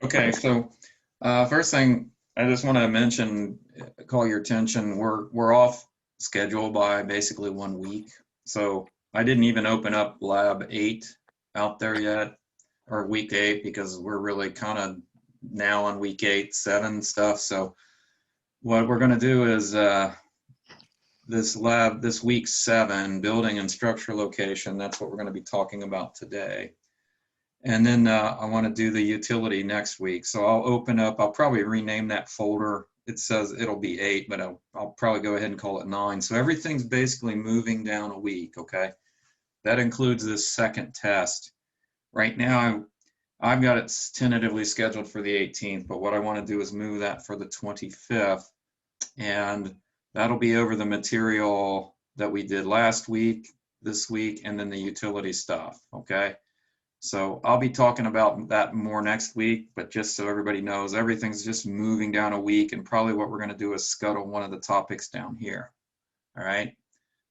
Okay, so first thing I just want to mention, call your attention. We're off schedule by basically 1 week. So I didn't even open up Lab 8 out there yet, or week 8, because we're really kind of now on week 8, 7 stuff. So what we're going to do is this week 7, building and structure location. That's what we're going to be talking about today. And then I want to do the utility next week. So I'll probably rename that folder. It says it'll be 8, but I'll probably go ahead and call it 9. So everything's basically moving down a week, okay? That includes this second test. Right now, I've got it tentatively scheduled for the 18th, but what I want to do is move that for the 25th. And that'll be over the material that we did last week, this week, and then the utility stuff, okay? So I'll be talking about that more next week, but just so everybody knows, everything's just moving down a week, and probably what we're going to do is scuttle one of the topics down here. All right.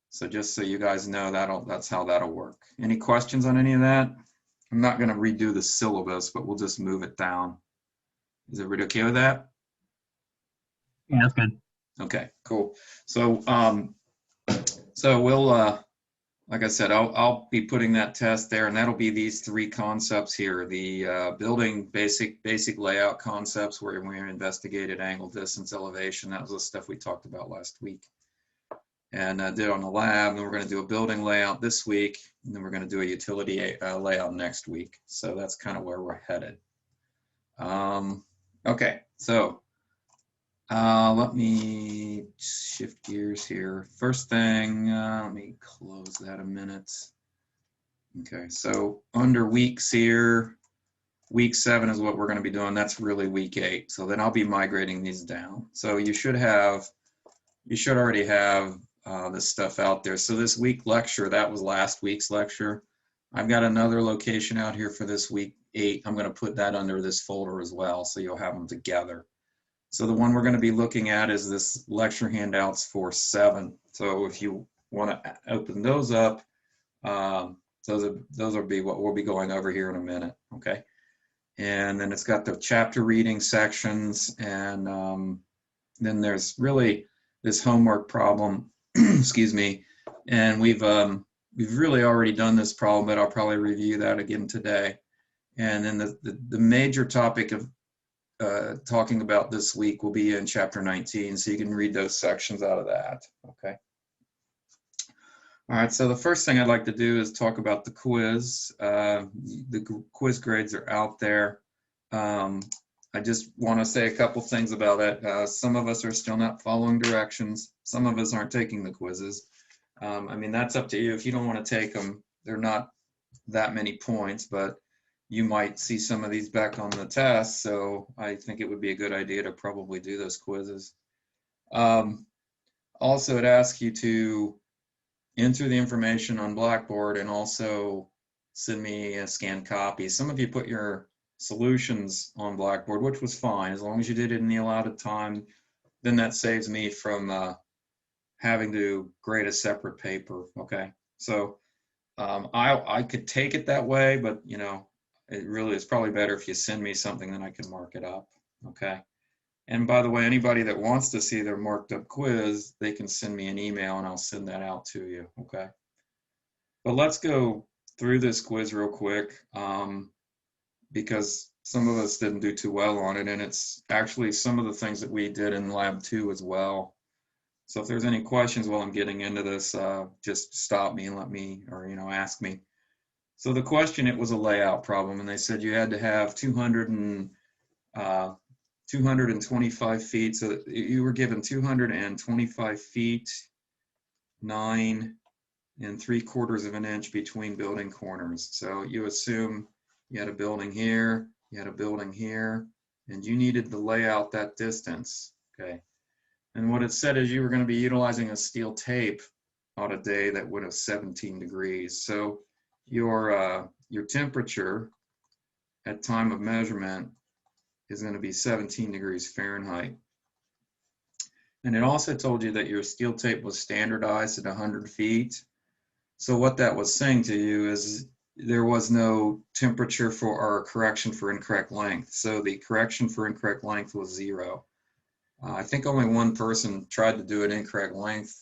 So just so you guys know, that's how that'll work. Any questions on any of that? I'm not going to redo the syllabus, but we'll just move it down. Is everybody okay with that? Yeah, that's good. Okay, cool. So we'll like I said, I'll be putting that test there, and that'll be these 3 concepts here: the building basic layout concepts, where we investigated angle, distance, elevation. That was the stuff we talked about last week, and did on the lab. And we're going to do a building layout this week, and then we're going to do a utility layout next week. So that's kind of where we're headed. Okay, so let me shift gears here. First thing, let me close that a minute. Okay, so under weeks here, week 7 is what we're going to be doing. That's really week 8. So then I'll be migrating these down. So you should already have this stuff out there. So this week lecture, that was last week's lecture. I've got another location out here for this week 8. I'm going to put that under this folder as well, so you'll have them together. So the one we're going to be looking at is this lecture handouts for 7. So if you want to open those up, those will be what we'll be going over here in a minute, okay? And then it's got the chapter reading sections, and then there's really this homework problem, excuse me, and we've really already done this problem, but I'll probably review that again today. And then the major topic of talking about this week will be in chapter 19, so you can read those sections out of that, okay? All right, so the first thing I'd like to do is talk about the quiz. The quiz grades are out there. I just want to say a couple things about it. Some of us are still not following directions. Some of us aren't taking the quizzes. I mean, that's up to you. If you don't want to take them, they're not that many points, but you might see some of these back on the test, so I think it would be a good idea to probably do those quizzes. Also, it asks you to enter the information on Blackboard and also send me a scanned copy. Some of you put your solutions on Blackboard, which was fine, as long as you did it in the allotted time. Then that saves me from having to grade a separate paper, okay? So I could take it that way, but you know, it really is probably better if you send me something, then I can mark it up, okay? And by the way, anybody that wants to see their marked up quiz, they can send me an email and I'll send that out to you, okay? But let's go through this quiz real quick, because some of us didn't do too well on it, and it's actually some of the things that we did in lab 2 as well. So if there's any questions while I'm getting into this, just stop me and let me, or ask me. So the question, it was a layout problem, and they said you had to have 225 feet. So you were given 225 feet, 9 3/4 of an inch between building corners. So you assume you had a building here, you had a building here, and you needed to lay out that distance, okay? And what it said is you were going to be utilizing a steel tape on a day that would have 17 degrees. So your temperature at time of measurement is going to be 17 degrees Fahrenheit. And it also told you that your steel tape was standardized at 100 feet. So what that was saying to you is there was no temperature for our correction for incorrect length. So the correction for incorrect length was 0. I think only one person tried to do an incorrect length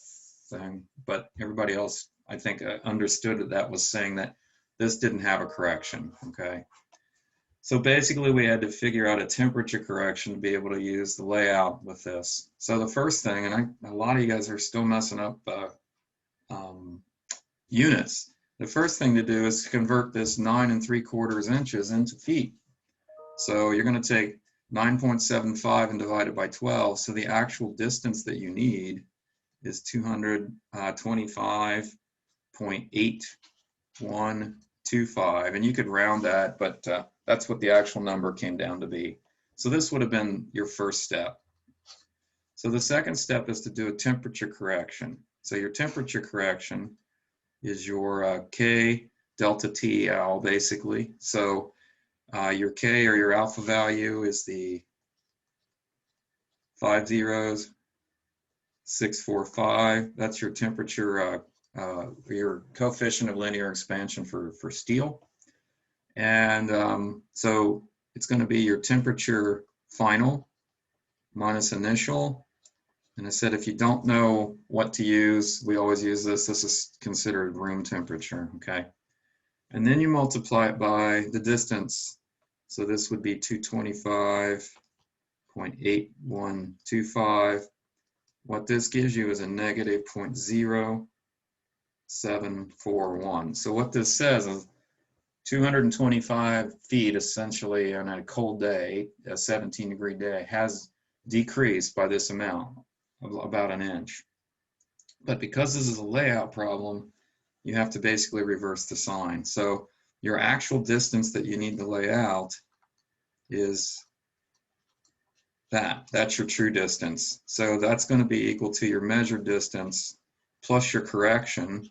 thing, but everybody else, I think, understood that was saying that this didn't have a correction, okay? So basically we had to figure out a temperature correction to be able to use the layout with this. So the first thing, and a lot of you guys are still messing up units. The first thing to do is convert this 9 3/4 inches into feet. So you're going to take 9.75 and divide it by 12. So the actual distance that you need is 225.8125. And you could round that, but that's what the actual number came down to be. So this would have been your first step. So the second step is to do a temperature correction. So your temperature correction is your K delta T L, basically. So your K, or your alpha value, is the 50645. That's your temperature, your coefficient of linear expansion for steel. And so it's going to be your temperature final minus initial. And I said, if you don't know what to use, we always use this. This is considered room temperature, okay? And then you multiply it by the distance. So this would be 225.8125. What this gives you is a negative 0.0741. So what this says is 225 feet, essentially, on a cold day, a 17-degree day, has decreased by this amount, about an inch. But because this is a layout problem, you have to basically reverse the sign. So your actual distance that you need to lay out is that. That's your true distance. So that's going to be equal to your measured distance plus your correction,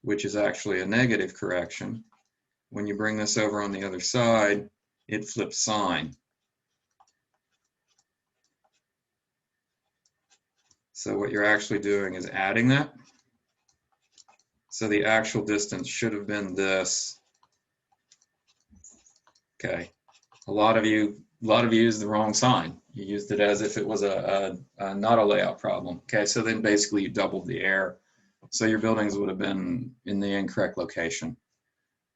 which is actually a negative correction. When you bring this over on the other side, it flips sign. So what you're actually doing is adding that. So the actual distance should have been this. Okay. A lot of you used the wrong sign. You used it as if it was not a layout problem. Okay, so then basically you doubled the error. So your buildings would have been in the incorrect location.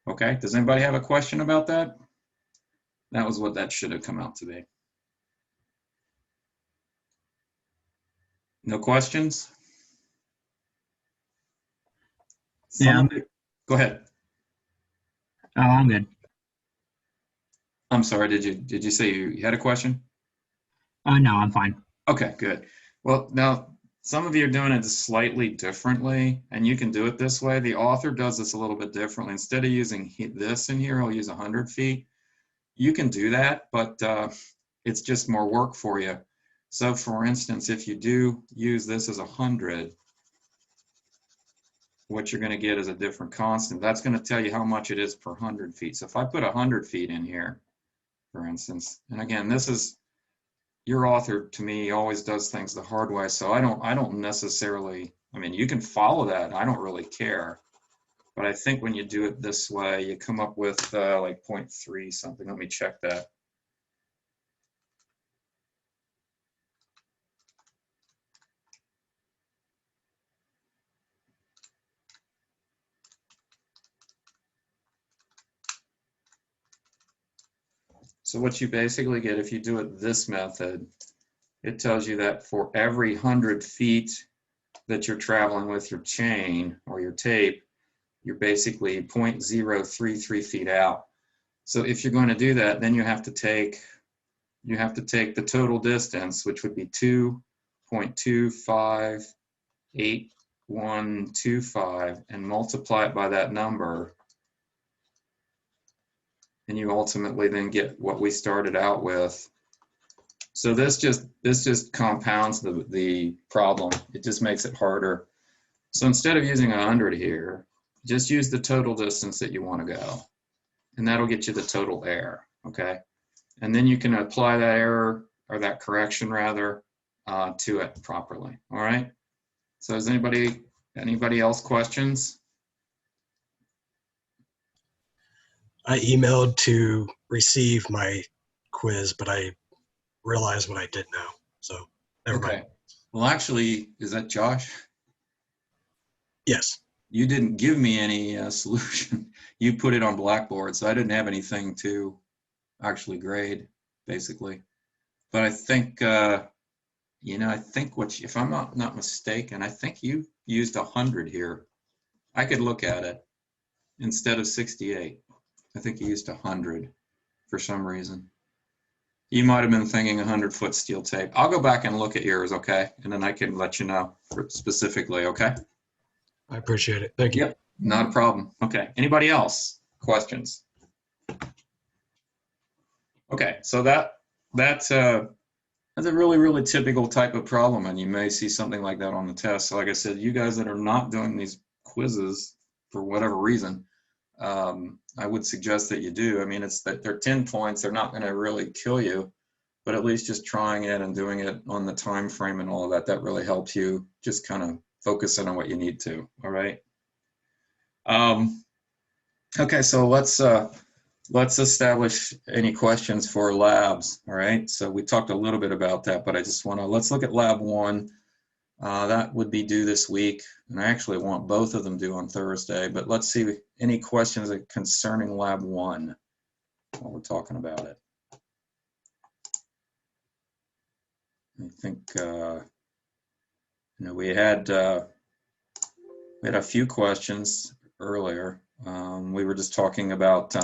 Okay, does anybody have a question about that? That was what that should have come out to be. No questions? Yeah, I'm good. Go ahead. Oh, I'm good. I'm sorry, did you say you had a question? No, I'm fine. Okay, good. Well, now some of you are doing it slightly differently, and you can do it this way. The author does this a little bit differently. Instead of using this in here, I'll use 100 feet. You can do that, but it's just more work for you. So for instance, if you do use this as 100, what you're going to get is a different constant. That's going to tell you how much it is per 100 feet. So if I put 100 feet in here, for instance, and again, this is, your author to me always does things the hard way. So I don't necessarily, I mean, you can follow that. I don't really care. But I think when you do it this way, you come up with like 0.3 something. Let me check that. So what you basically get if you do it this method, it tells you that for every 100 feet that you're traveling with your chain or your tape, you're basically 0.033 feet out. So if you're going to do that, then you have to take the total distance, which would be 2.258125, and multiply it by that number. And you ultimately then get what we started out with. So this just compounds the problem. It just makes it harder. So instead of using 100 here, just use the total distance that you want to go. And that'll get you the total error, okay? And then you can apply that error, or that correction rather, to it properly, all right? So is anybody else questions? I emailed to receive my quiz, but I realized what I did now. So never Okay. mind. Well, actually, is that Josh? Yes. You didn't give me any solution. You put it on Blackboard, so I didn't have anything to actually grade, basically. But I think, I think if I'm not mistaken, I think you used 100 here. I could look at it instead of 68. I think you used 100 for some reason. You might have been thinking 100-foot steel tape. I'll go back and look at yours, okay? And then I can let you know specifically, okay? I appreciate it. Thank you. Yep, not a problem. Okay, anybody else? Questions? Okay, so that's a really, really typical type of problem, and you may see something like that on the test. So like I said, you guys that are not doing these quizzes for whatever reason, I would suggest that you do. I mean, it's that they're 10 points. They're not going to really kill you, but at least just trying it and doing it on the time frame and all of that, that really helps you just kind of focus in on what you need to. All right. Okay, so let's establish any questions for labs. All right. So we talked a little bit about that, but I just want to let's look at lab 1. That would be due this week, and I actually want both of them due on Thursday. But let's see any questions concerning lab 1 while we're talking about it. I think we had a few questions earlier. We were just talking about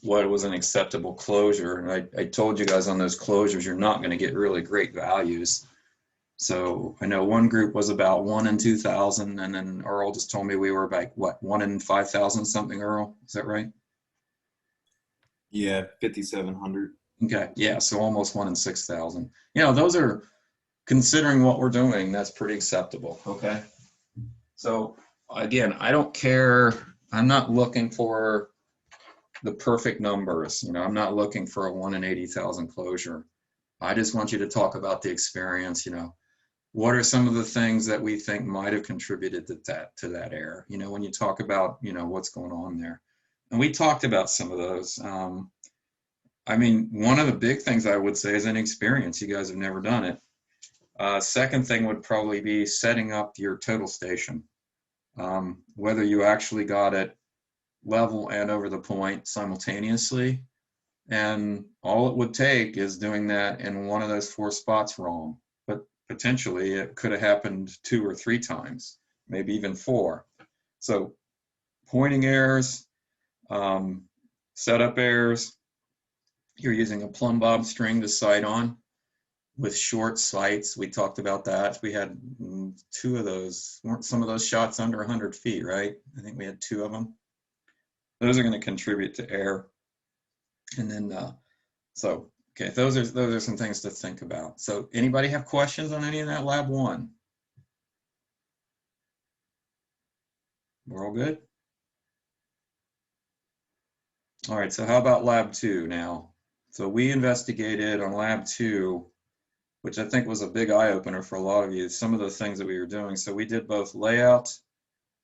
what was an acceptable closure, and I told you guys on those closures you're not going to get really great values. So I know one group was about 1 in 2,000, and then Earl just told me we were about what, 1 in 5,000 something. Earl, is that right? Yeah, 5,700. Okay, yeah, so almost 1 in 6,000. Those are, considering what we're doing, that's pretty acceptable. Okay. So again, I don't care. I'm not looking for the perfect numbers. I'm not looking for a 1 in 80,000 closure. I just want you to talk about the experience. What are some of the things that we think might have contributed to that error? When you talk about, what's going on there. And we talked about some of those. I mean, one of the big things I would say is inexperience. You guys have never done it. Second thing would probably be setting up your total station. Whether you actually got it level and over the point simultaneously. And all it would take is doing that in one of those 4 spots wrong. But potentially it could have happened 2 or 3 times, maybe even 4. So pointing errors, setup errors, you're using a plumb bob string to sight on with short sights. We talked about that. We had 2 of those. Weren't some of those shots under 100 feet, right? I think we had 2 of them. Those are going to contribute to error. And then, okay, those are some things to think about. So anybody have questions on any of that lab 1? We're all good? All right, so how about lab 2 now? So we investigated on lab 2, which I think was a big eye-opener for a lot of you, some of the things that we were doing. So we did both layout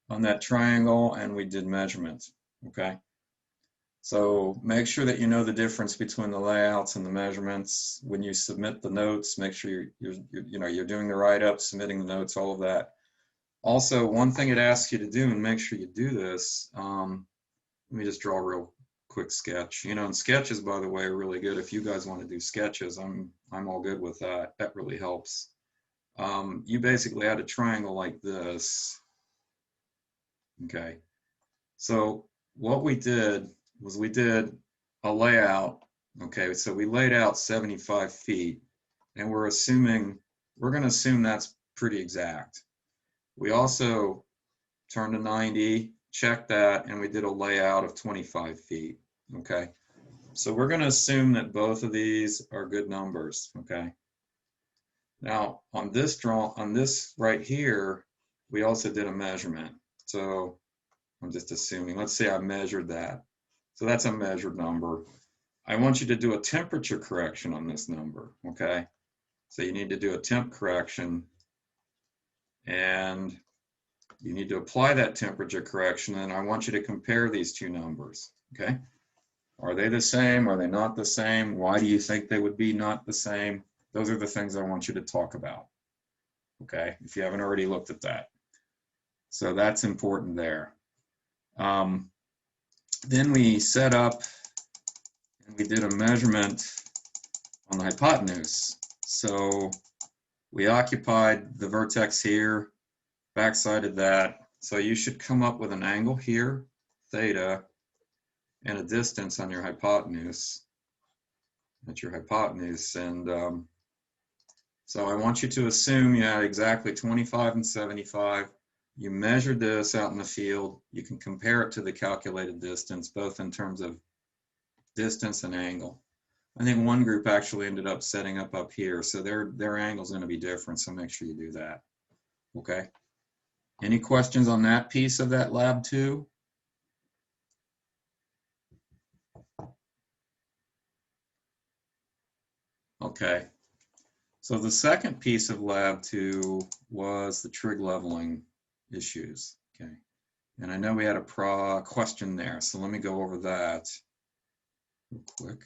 on that triangle and we did measurements, okay? So make sure that you know the difference between the layouts and the measurements. When you submit the notes, make sure you're doing the write-up, submitting the notes, all of that. Also, one thing it asks you to do, and make sure you do this, let me just draw a real quick sketch. And sketches, by the way, are really good. If you guys want to do sketches, I'm all good with that. That really helps. You basically had a triangle like this. Okay. So what we did was we did a layout. Okay, so we laid out 75 feet, and we're going to assume that's pretty exact. We also turned to 90, checked that, and we did a layout of 25 feet. Okay, so we're going to assume that both of these are good numbers. Okay. Now on this right here, we also did a measurement. So I'm just assuming, let's say I measured that. So that's a measured number. I want you to do a temperature correction on this number, okay? So you need to do a temp correction, and you need to apply that temperature correction, and I want you to compare these 2 numbers, Okay. Are they the same? Are they not the same? Why do you think they would be not the same? Those are the things I want you to talk about. Okay, if you haven't already looked at that. So that's important there. Then we set up and we did a measurement on the hypotenuse. So we occupied the vertex here, backsided that. So you should come up with an angle here, theta, and a distance on your hypotenuse. That's your hypotenuse. And so I want you to assume you had exactly 25 and 75. You measured this out in the field. You can compare it to the calculated distance, both in terms of distance and angle. I think one group actually ended up setting up here, so their angle's going to be different, so make sure you do that. Okay. Any questions on that piece of that lab 2? Okay. So the second piece of lab 2 was the trig leveling issues. Okay. And I know we had a question there, so let me go over that real quick.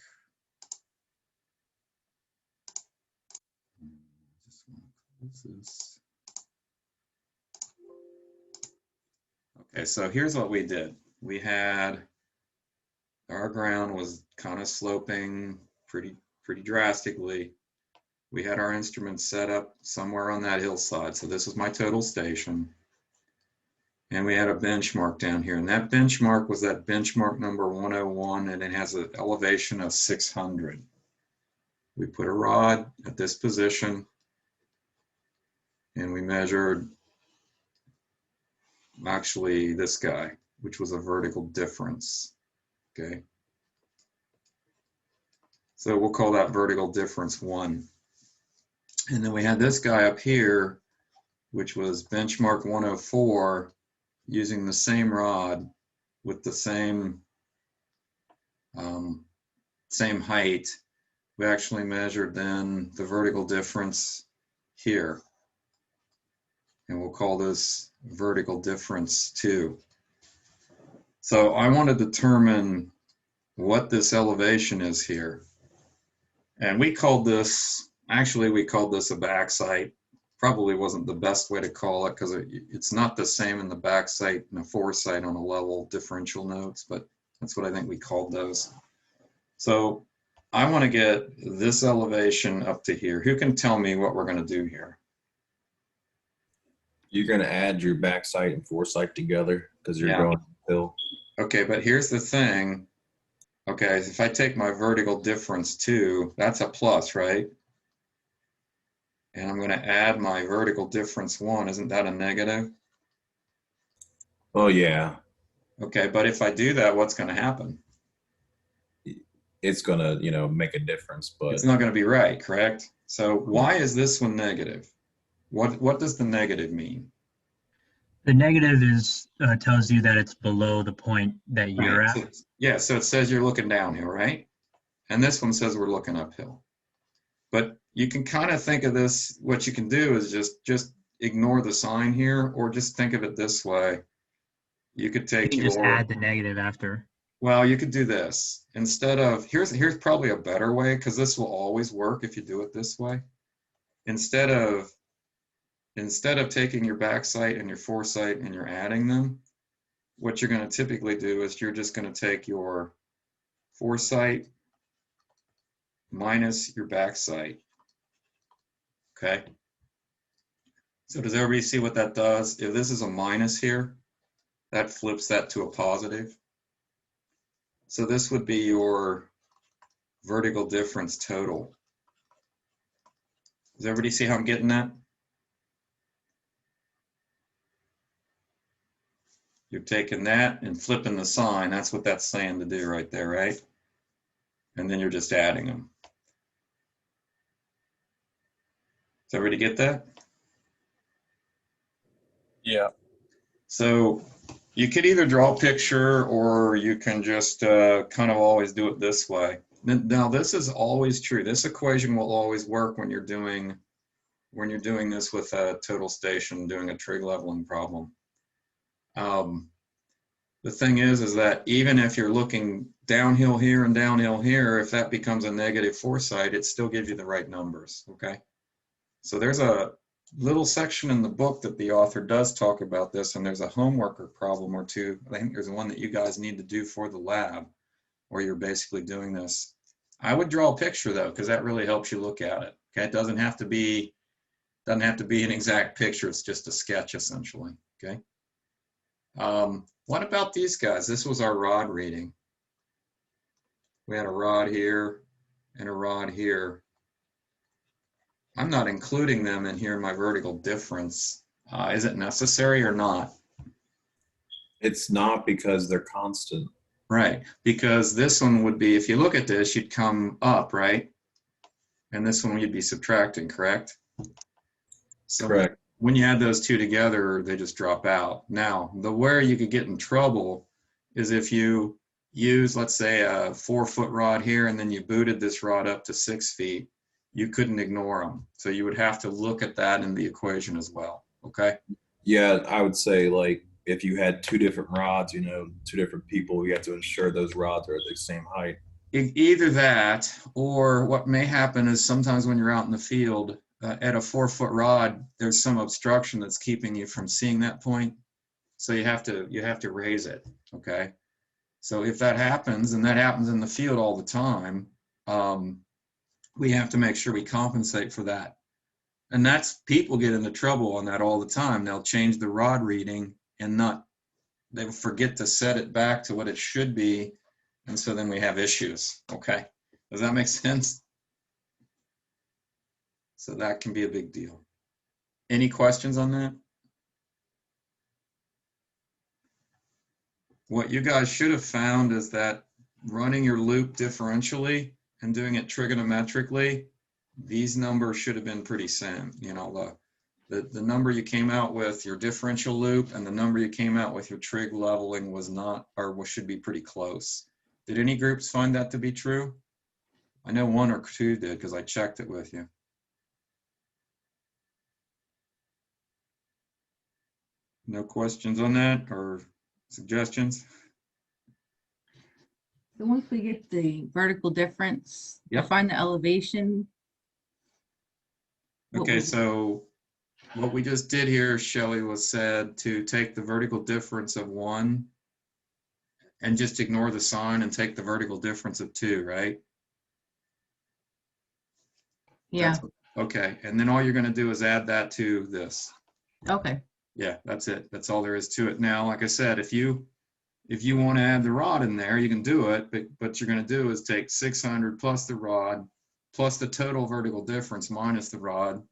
Just want to close this. Okay, so here's what we did. We had our ground was kind of sloping pretty drastically. We had our instruments set up somewhere on that hillside. So this is my total station. And we had a benchmark down here. And that benchmark was that benchmark number 101, and it has an elevation of 600. We put a rod at this position, and we measured actually this guy, which was a vertical difference. Okay. So we'll call that vertical difference 1. And then we had this guy up here, which was benchmark 104, using the same rod with the same height. We actually measured then the vertical difference here. And we'll call this vertical difference 2. So I want to determine what this elevation is here. And we called this, actually we called this a back sight. Probably wasn't the best way to call it because it's not the same in the back sight and the foresight on a level differential notes, but that's what I think we called those. So I want to get this elevation up to here. Who can tell me what we're going to do here? You're going to add your back sight and foresight together because you're going uphill. Okay, but here's the thing. Okay, if I take my vertical difference 2, that's a plus, right? And I'm going to add my vertical difference 1. Isn't that a negative? Oh, yeah. Okay, but if I do that, what's going to happen? It's going to, make a difference, but it's not going to be right, correct? So why is this one negative? What does the negative mean? The negative is tells you that it's below the point that you're at. So, yeah, so it says you're looking downhill, right? And this one says we're looking uphill. But you can kind of think of this, what you can do is just ignore the sign here, or just think of it this way. You could take You can just add the negative after. Well, you could do this. Instead of, here's probably a better way, because this will always work if you do it this way. Instead of taking your back sight and your foresight and you're adding them, what you're going to typically do is you're just going to take your foresight minus your back sight. Okay. So does everybody see what that does? If this is a minus here, that flips that to a positive. So this would be your vertical difference total. Does everybody see how I'm getting that? You're taking that and flipping the sign. That's what that's saying to do right there, right? And then you're just adding them. Does everybody get that? Yeah. So you could either draw a picture or you can just kind of always do it this way. Now this is always true. This equation will always work when you're doing this with a total station, doing a trig leveling problem. The thing is that even if you're looking downhill here and downhill here, if that becomes a negative foresight, it still gives you the right numbers, okay? So there's a little section in the book that the author does talk about this, and there's a homework or problem or two. I think there's one that you guys need to do for the lab, where you're basically doing this. I would draw a picture though, because that really helps you look at it. Okay, it doesn't have to be an exact picture. It's just a sketch essentially. Okay. What about these guys? This was our rod reading. We had a rod here and a rod here. I'm not including them in here in my vertical difference. Is it necessary or not? It's not because they're constant. Right, because this one would be, if you look at this, you'd come up, right? And this one you'd be subtracting, correct? So Correct. when you add those two together, they just drop out. Now, where you could get in trouble is if you use, let's say, a 4-foot rod here, and then you booted this rod up to 6 feet, you couldn't ignore them. So you would have to look at that in the equation as well, okay? Yeah, I would say like if you had two different rods, you know, two different people, you have to ensure those rods are at the same height. Either that, or what may happen is sometimes when you're out in the field, at a 4-foot rod, there's some obstruction that's keeping you from seeing that point. So you have to raise it, okay? So if that happens, and that happens in the field all the time, we have to make sure we compensate for that. And that's, people get into trouble on that all the time. They'll change the rod reading and they'll forget to set it back to what it should be. And so then we have issues, okay? Does that make sense? So that can be a big deal. Any questions on that? What you guys should have found is that running your loop differentially and doing it trigonometrically, these numbers should have been pretty same. You know, the number you came out with your differential loop and the number you came out with your trig leveling was not, or should be pretty close. Did any groups find that to be true? I know 1 or 2 did because I checked it with you. No questions on that or suggestions? So once we get the vertical difference, Yep. find the elevation. What Okay, was- so what we just did here, Shelley, was said to take the vertical difference of 1 and just ignore the sign and take the vertical difference of 2, right? Yeah, That's- okay, and then all you're gonna do is add that to this. okay, Yeah, that's it. That's all there is to it. Now, like I said, if you want to add the rod in there, you can do it, but what you're going to do is take 600 plus the rod, plus the total vertical difference minus the rod.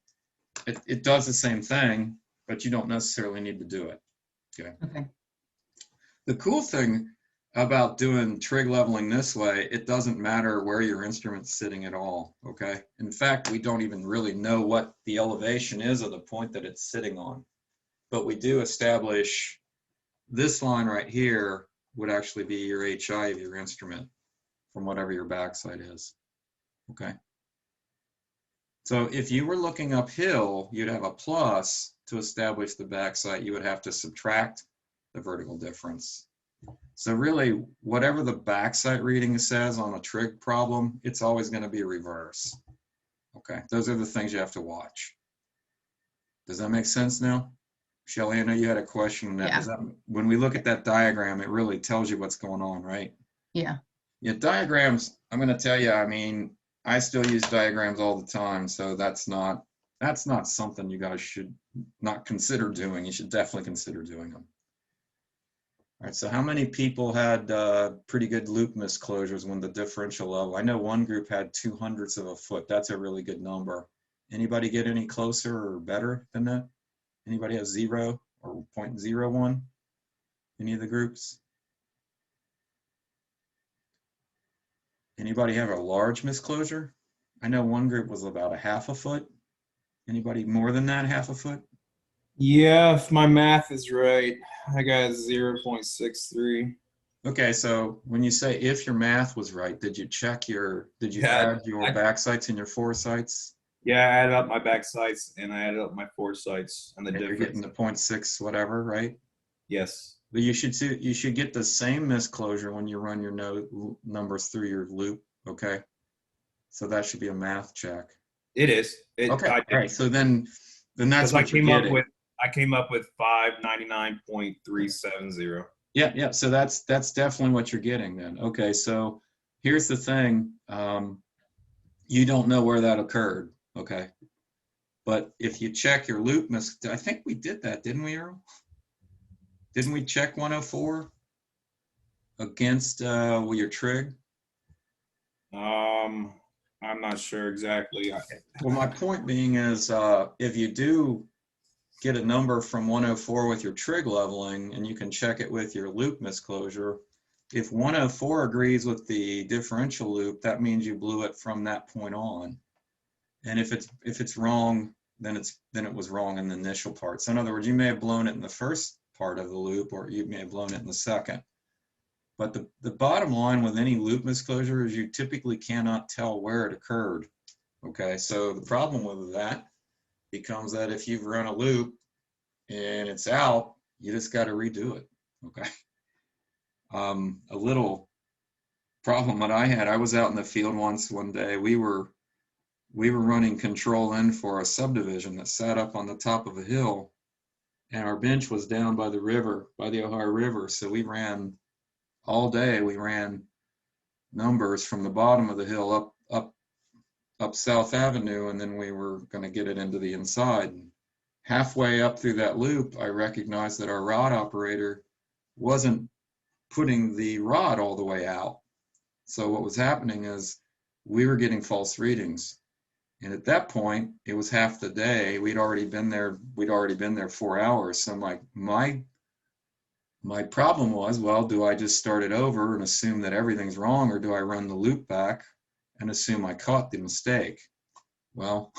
It does the same thing, but you don't necessarily need to do it. Okay. okay, The cool thing about doing trig leveling this way, it doesn't matter where your instrument's sitting at all, okay? In fact, we don't even really know what the elevation is of the point that it's sitting on. But we do establish this line right here would actually be your HI of your instrument from whatever your backside is, okay? So if you were looking uphill, you'd have a plus to establish the backside. You would have to subtract the vertical difference. So really, whatever the backside reading says on a trig problem, it's always going to be reverse, okay? Those are the things you have to watch. Does that make sense now? Shelley, I know you had a question on that. Yeah. Does that. When we look at that diagram, it really tells you what's going on, right? yeah, Yeah, diagrams, I'm going to tell you, I mean, I still use diagrams all the time, so that's not something you guys should not consider doing. You should definitely consider doing them. All right, so how many people had pretty good loop misclosures when the differential level? I know one group had 0.02 of a foot. That's a really good number. Anybody get any closer or better than that? Anybody have 0 or 0.01? Any of the groups? Anybody have a large misclosure? I know one group was about 1/2 a foot. Anybody more than that, 1/2 a foot? Yeah, if my math is right, I got 0.63. Okay, so when you say if your math was right, did you add your I- back sights and your foresights? Yeah, I added up my back sights and I added up my foresights and the And you're difference. getting the 0.6 whatever, right? Yes. But you should get the same misclosure when you run your numbers through your loop, okay? So that should be a math check. It is. Okay, I all right, so then that's because I what you're came up getting. with 599.370. Yeah, so that's definitely what you're getting then. Okay, so here's the thing. You don't know where that occurred, okay? But if you check your loop I think we did that, didn't we, Earl? Didn't we check 104 against your trig? I'm not sure exactly. Well, my point being is if you do get a number from 104 with your trig leveling, and you can check it with your loop misclosure, if 104 agrees with the differential loop, that means you blew it from that point on. And if it's wrong, then it was wrong in the initial part. So in other words, you may have blown it in the first part of the loop, or you may have blown it in the second. But the bottom line with any loop misclosure is you typically cannot tell where it occurred. Okay, so the problem with that becomes that if you've run a loop and it's out, you just got to redo it. Okay. A little problem that I had, I was out in the field one day. We were running control in for a subdivision that sat up on the top of a hill, and our bench was down by the river, by the Ohio River. So we ran all day. We ran numbers from the bottom of the hill up South Avenue, and then we were going to get it into the inside. Halfway up through that loop, I recognized that our rod operator wasn't putting the rod all the way out. So what was happening is we were getting false readings. And at that point, it was half the day. We'd already been there 4 hours. So my problem was, well, do I just start it over and assume that everything's wrong, or do I run the loop back and assume I caught the mistake? Well,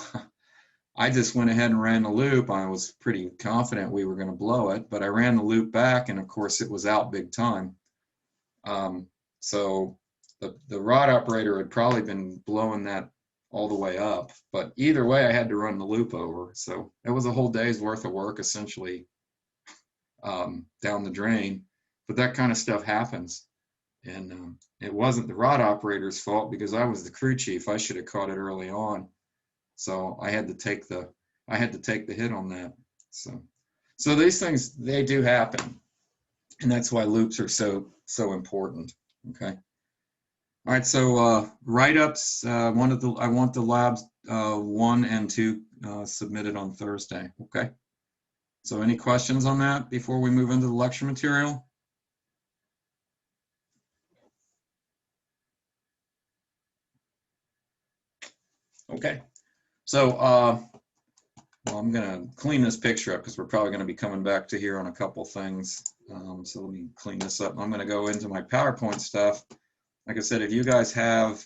I just went ahead and ran the loop. I was pretty confident we were going to blow it, but I ran the loop back, and of course it was out big time. So the rod operator had probably been blowing that all the way up, but either way I had to run the loop over. So it was a whole day's worth of work essentially down the drain. But that kind of stuff happens. And it wasn't the rod operator's fault, because I was the crew chief. I should have caught it early on. So I had to take the hit on that. So these things, they do happen. And that's why loops are so important. Okay. All right, so write-ups, I want the labs 1 and 2 submitted on Thursday. Okay. So any questions on that before we move into the lecture material? Okay. So well, I'm going to clean this picture up, because we're probably going to be coming back to here on a couple things. So let me clean this up. I'm going to go into my PowerPoint stuff. Like I said, if you guys have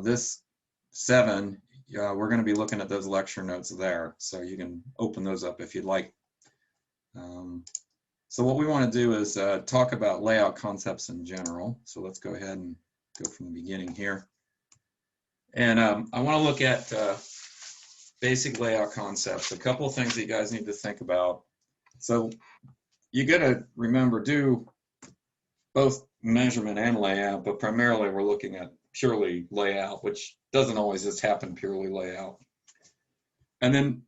this 7, we're going to be looking at those lecture notes there. So you can open those up if you'd like. So what we want to do is talk about layout concepts in general. So let's go ahead and go from the beginning here. And I want to look at basic layout concepts, a couple of things that you guys need to think about. So you got to remember, do both measurement and layout, but primarily we're looking at purely layout, which doesn't always just happen purely layout. And then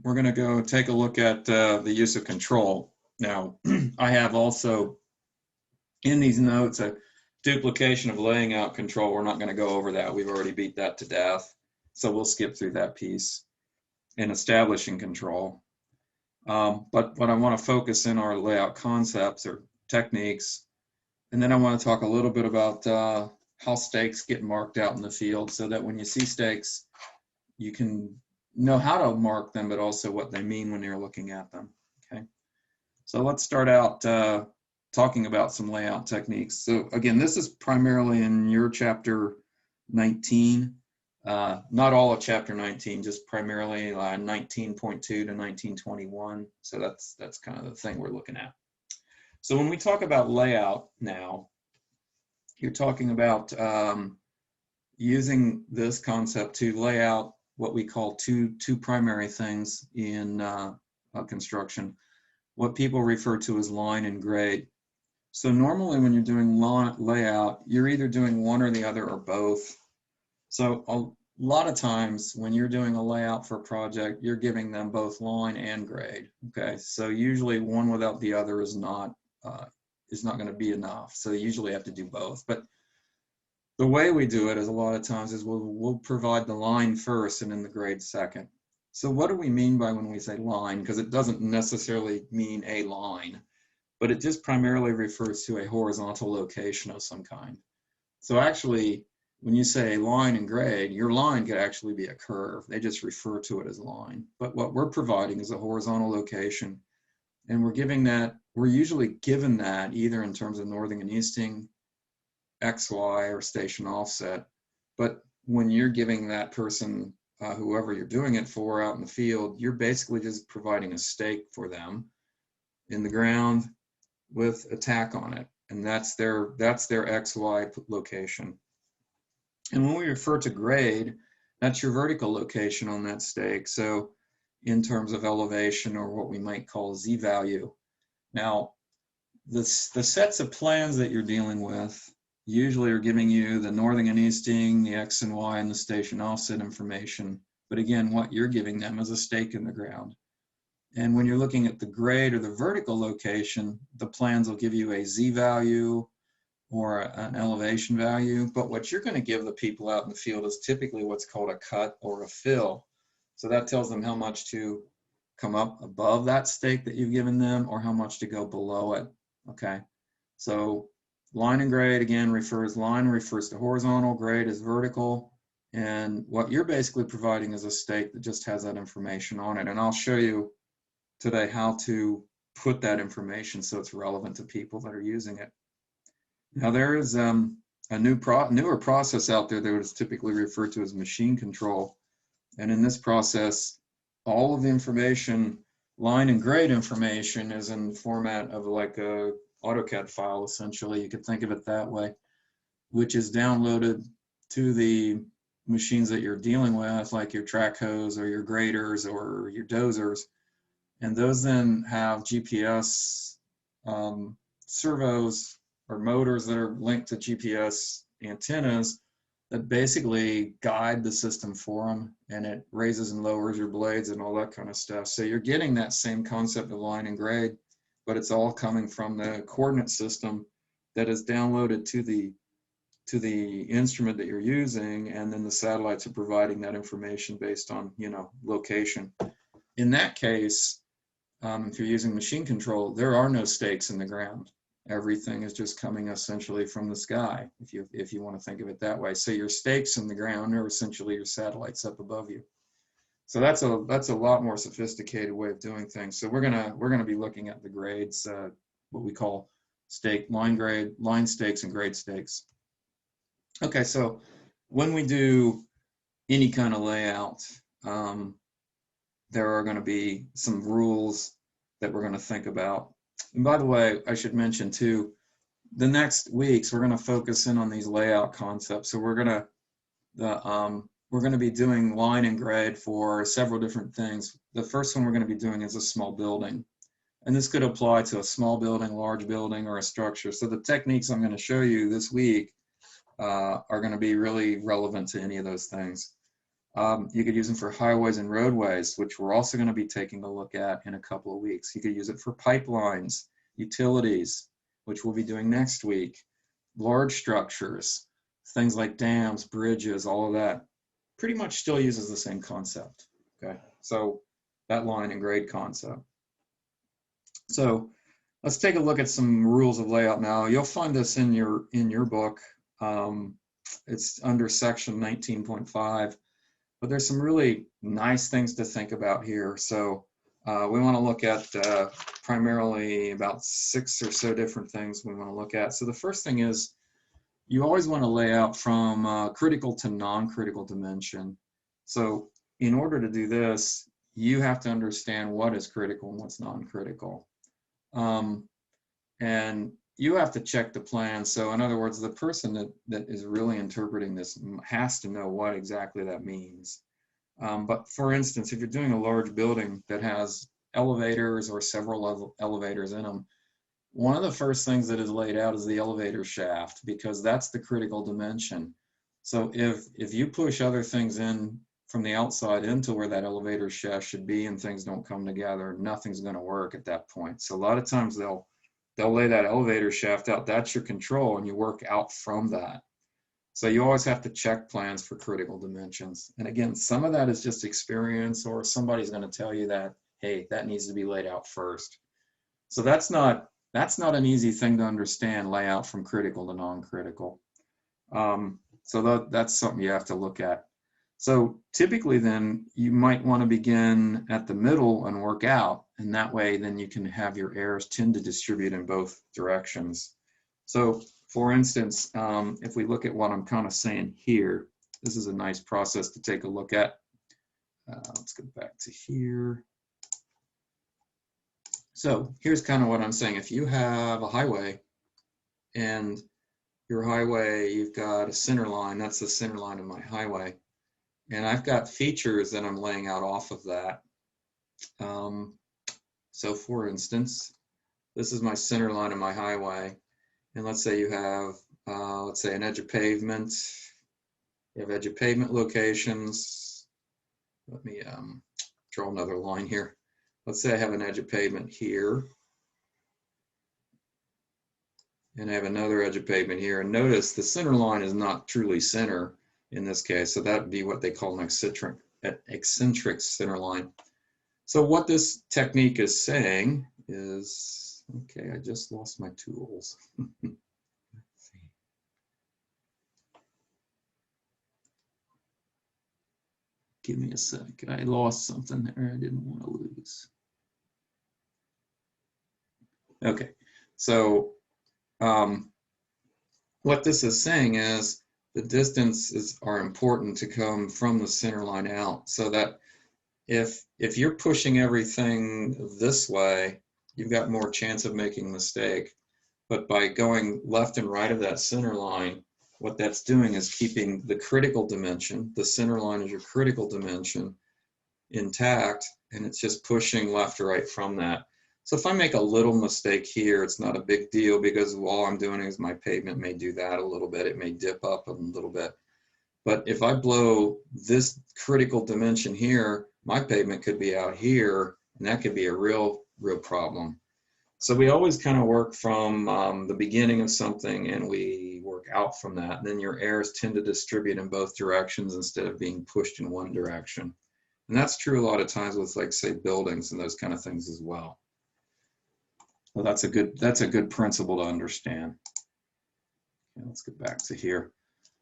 we're going to go take a look at the use of control. Now, I have also in these notes a duplication of laying out control. We're not going to go over that. We've already beat that to death. So we'll skip through that piece. In establishing control. But what I want to focus in are layout concepts or techniques. And then I want to talk a little bit about how stakes get marked out in the field, so that when you see stakes, you can know how to mark them, but also what they mean when you're looking at them. Okay. So let's start out talking about some layout techniques. So again, this is primarily in your chapter 19. Not all of chapter 19, just primarily 19.2 to 1921. So that's kind of the thing we're looking at. So when we talk about layout now, you're talking about using this concept to lay out what we call two primary things in construction. what people refer to as line and grade. So normally when you're doing layout, you're either doing one or the other or both. So a lot of times when you're doing a layout for a project, you're giving them both line and grade. Okay, so usually one without the other is not going to be enough. So you usually have to do both. But the way we do it is a lot of times is we'll provide the line first and then the grade second. So what do we mean by when we say line? Because it doesn't necessarily mean a line, but it just primarily refers to a horizontal location of some kind. So actually, when you say line and grade, your line could actually be a curve. They just refer to it as line. But what we're providing is a horizontal location. And we're usually given that either in terms of northing and easting, XY, or station offset. But when you're giving that person, whoever you're doing it for out in the field, you're basically just providing a stake for them in the ground with a tack on it. And that's their XY location. And when we refer to grade, that's your vertical location on that stake. So in terms of elevation, or what we might call Z value. Now, the sets of plans that you're dealing with usually are giving you the northing and easting, the X and Y, and the station offset information. But again, what you're giving them is a stake in the ground. And when you're looking at the grade or the vertical location, the plans will give you a Z value or an elevation value. But what you're going to give the people out in the field is typically what's called a cut or a fill. So that tells them how much to come up above that stake that you've given them or how much to go below it. Okay. So line and grade, again, line refers to horizontal, grade is vertical. And what you're basically providing is a stake that just has that information on it. And I'll show you today how to put that information so it's relevant to people that are using it. Now there is a newer process out there that is typically referred to as machine control. And in this process, all of the information, line and grade information, is in the format of like a AutoCAD file, essentially. You could think of it that way, which is downloaded to the machines that you're dealing with, like your track hoes or your graders or your dozers. And those then have GPS servos or motors that are linked to GPS antennas that basically guide the system for them, and it raises and lowers your blades and all that kind of stuff. So you're getting that same concept of line and grade, but it's all coming from the coordinate system that is downloaded to the instrument that you're using, and then the satellites are providing that information based on, location. In that case, if you're using machine control, there are no stakes in the ground. Everything is just coming essentially from the sky, if you want to think of it that way. So your stakes in the ground are essentially your satellites up above you. So that's a lot more sophisticated way of doing things. So we're gonna be looking at the grades, what we call line stakes and grade stakes. Okay, so when we do any kind of layout, there are going to be some rules that we're going to think about. And by the way, I should mention too, the next weeks we're going to focus in on these layout concepts. So we're going to be doing line and grade for several different things. The first one we're going to be doing is a small building. And this could apply to a small building, large building, or a structure. So the techniques I'm going to show you this week are going to be really relevant to any of those things. You could use them for highways and roadways, which we're also going to be taking a look at in a couple of weeks. You could use it for pipelines, utilities, which we'll be doing next week, large structures, things like dams, bridges, all of that. Pretty much still uses the same concept. Okay, so that line and grade concept. So let's take a look at some rules of layout now. You'll find this in your book. It's under section 19.5. But there's some really nice things to think about here. So we want to look at primarily about 6 or so different things we want to look at. So the first thing is you always want to lay out from critical to non-critical dimension. So in order to do this, you have to understand what is critical and what's non-critical. And you have to check the plan. So in other words, the person that is really interpreting this has to know what exactly that means. But for instance, if you're doing a large building that has elevators or several elevators in them, one of the first things that is laid out is the elevator shaft, because that's the critical dimension. So if you push other things in from the outside into where that elevator shaft should be and things don't come together, nothing's going to work at that point. So a lot of times they'll lay that elevator shaft out. That's your control, and you work out from that. So you always have to check plans for critical dimensions. And again, some of that is just experience, or somebody's going to tell you that, hey, that needs to be laid out first. So that's not an easy thing to understand, layout from critical to non-critical. So that's something you have to look at. So typically then you might want to begin at the middle and work out, and that way then you can have your errors tend to distribute in both directions. So for instance, if we look at what I'm kind of saying here, this is a nice process to take a look at. Let's go back to here. So here's kind of what I'm saying. If you have a highway and your highway, you've got a center line, that's the center line of my highway. And I've got features that I'm laying out off of that. So for instance, this is my center line of my highway. And let's say you have, let's say an edge of pavement. You have edge of pavement locations. Let me draw another line here. Let's say I have an edge of pavement here. And I have another edge of pavement here. And notice the center line is not truly center in this case. So that would be what they call an eccentric center line. So what this technique is saying is, okay, I just lost my tools. Let's see. Give me a sec. I lost something there I didn't want to lose. Okay, so what this is saying is the distances are important to come from the center line out, so that if you're pushing everything this way, you've got more chance of making a mistake. But by going left and right of that center line, what that's doing is keeping the critical dimension, the center line is your critical dimension, intact, and it's just pushing left or right from that. So if I make a little mistake here, it's not a big deal, because all I'm doing is my pavement may do that a little bit. It may dip up a little bit. But if I blow this critical dimension here, my pavement could be out here, and that could be a real problem. So we always kind of work from the beginning of something, and we work out from that. And then your errors tend to distribute in both directions instead of being pushed in one direction. And that's true a lot of times with, like, say, buildings and those kind of things as well. Well, that's a good principle to understand. Okay, let's get back to here.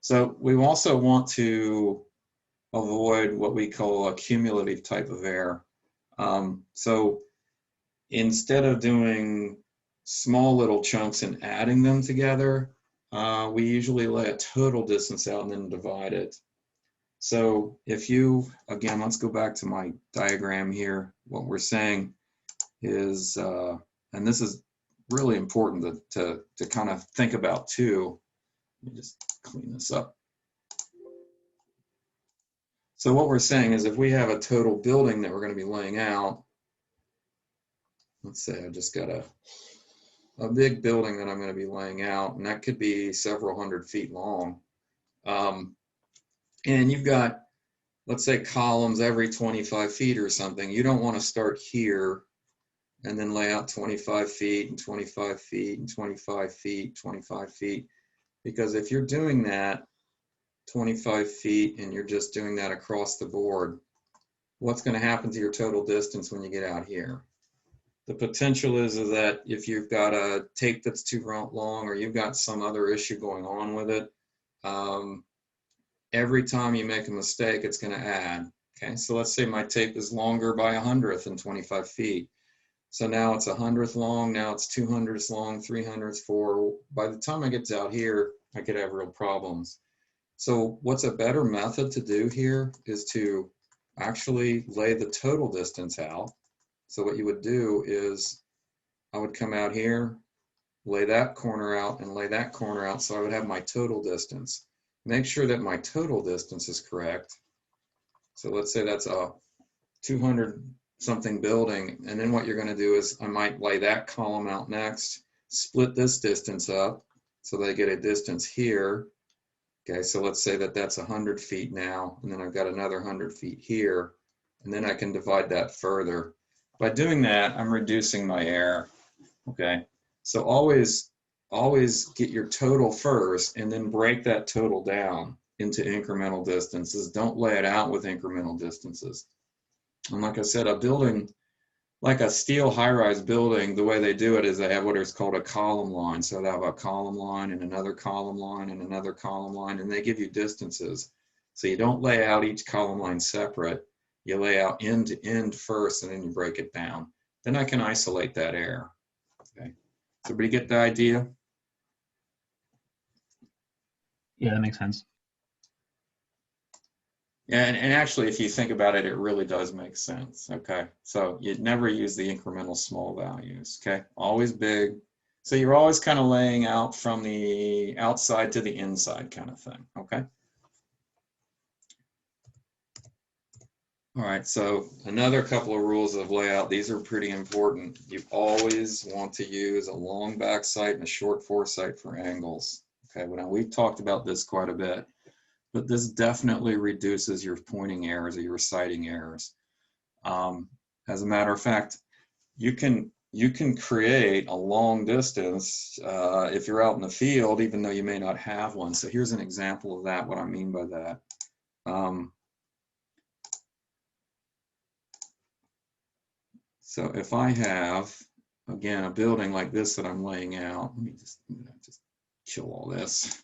So we also want to avoid what we call a cumulative type of error. So instead of doing small little chunks and adding them together, we usually lay a total distance out and then divide it. So if you, again, let's go back to my diagram here. What we're saying is, and this is really important to kind of think about too. Let me just clean this up. So what we're saying is, if we have a total building that we're going to be laying out, let's say I just got a big building that I'm going to be laying out, and that could be several hundred feet long. And you've got, let's say, columns every 25 feet or something. You don't want to start here and then lay out 25 feet and 25 feet and 25 feet, 25 feet. Because if you're doing that 25 feet and you're just doing that across the board, what's going to happen to your total distance when you get out here? The potential is that if you've got a tape that's too long, or you've got some other issue going on with it, every time you make a mistake, it's going to add. Okay, so let's say my tape is longer by 100th in 25 feet. So now it's 100th long, now it's 200ths long, 300ths, 4. By the time I get out here, I could have real problems. So what's a better method to do here is to actually lay the total distance out. So what you would do is, I would come out here, lay that corner out, and lay that corner out, so I would have my total distance. Make sure that my total distance is correct. So let's say that's a 200 something building. And then what you're going to do is I might lay that column out next, split this distance up so they get a distance here. Okay, so let's say that that's 100 feet now, and then I've got another 100 feet here, and then I can divide that further. By doing that, I'm reducing my error. Okay, so always get your total first and then break that total down into incremental distances. Don't lay it out with incremental distances. And like I said, a building, like a steel high-rise building, the way they do it is they have what is called a column line. So they have a column line and another column line and another column line, and they give you distances. So you don't lay out each column line separate. You lay out end to end first, and then you break it down. Then I can isolate that error. Okay. Does everybody get the idea? Yeah, that makes sense. Yeah, and actually, if you think about it, it really does make sense, okay? So you'd never use the incremental small values, okay? Always big. So you're always kind of laying out from the outside to the inside kind of thing, okay? All right, so another couple of rules of layout. These are pretty important. You always want to use a long back sight and a short foresight for angles, okay? Well, now we've talked about this quite a bit. But this definitely reduces your pointing errors or your sighting errors. As a matter of fact, you can create a long distance if you're out in the field, even though you may not have one. So here's an example of that, what I mean by that. So if I have, again, a building like this that I'm laying out, let me just kill all this.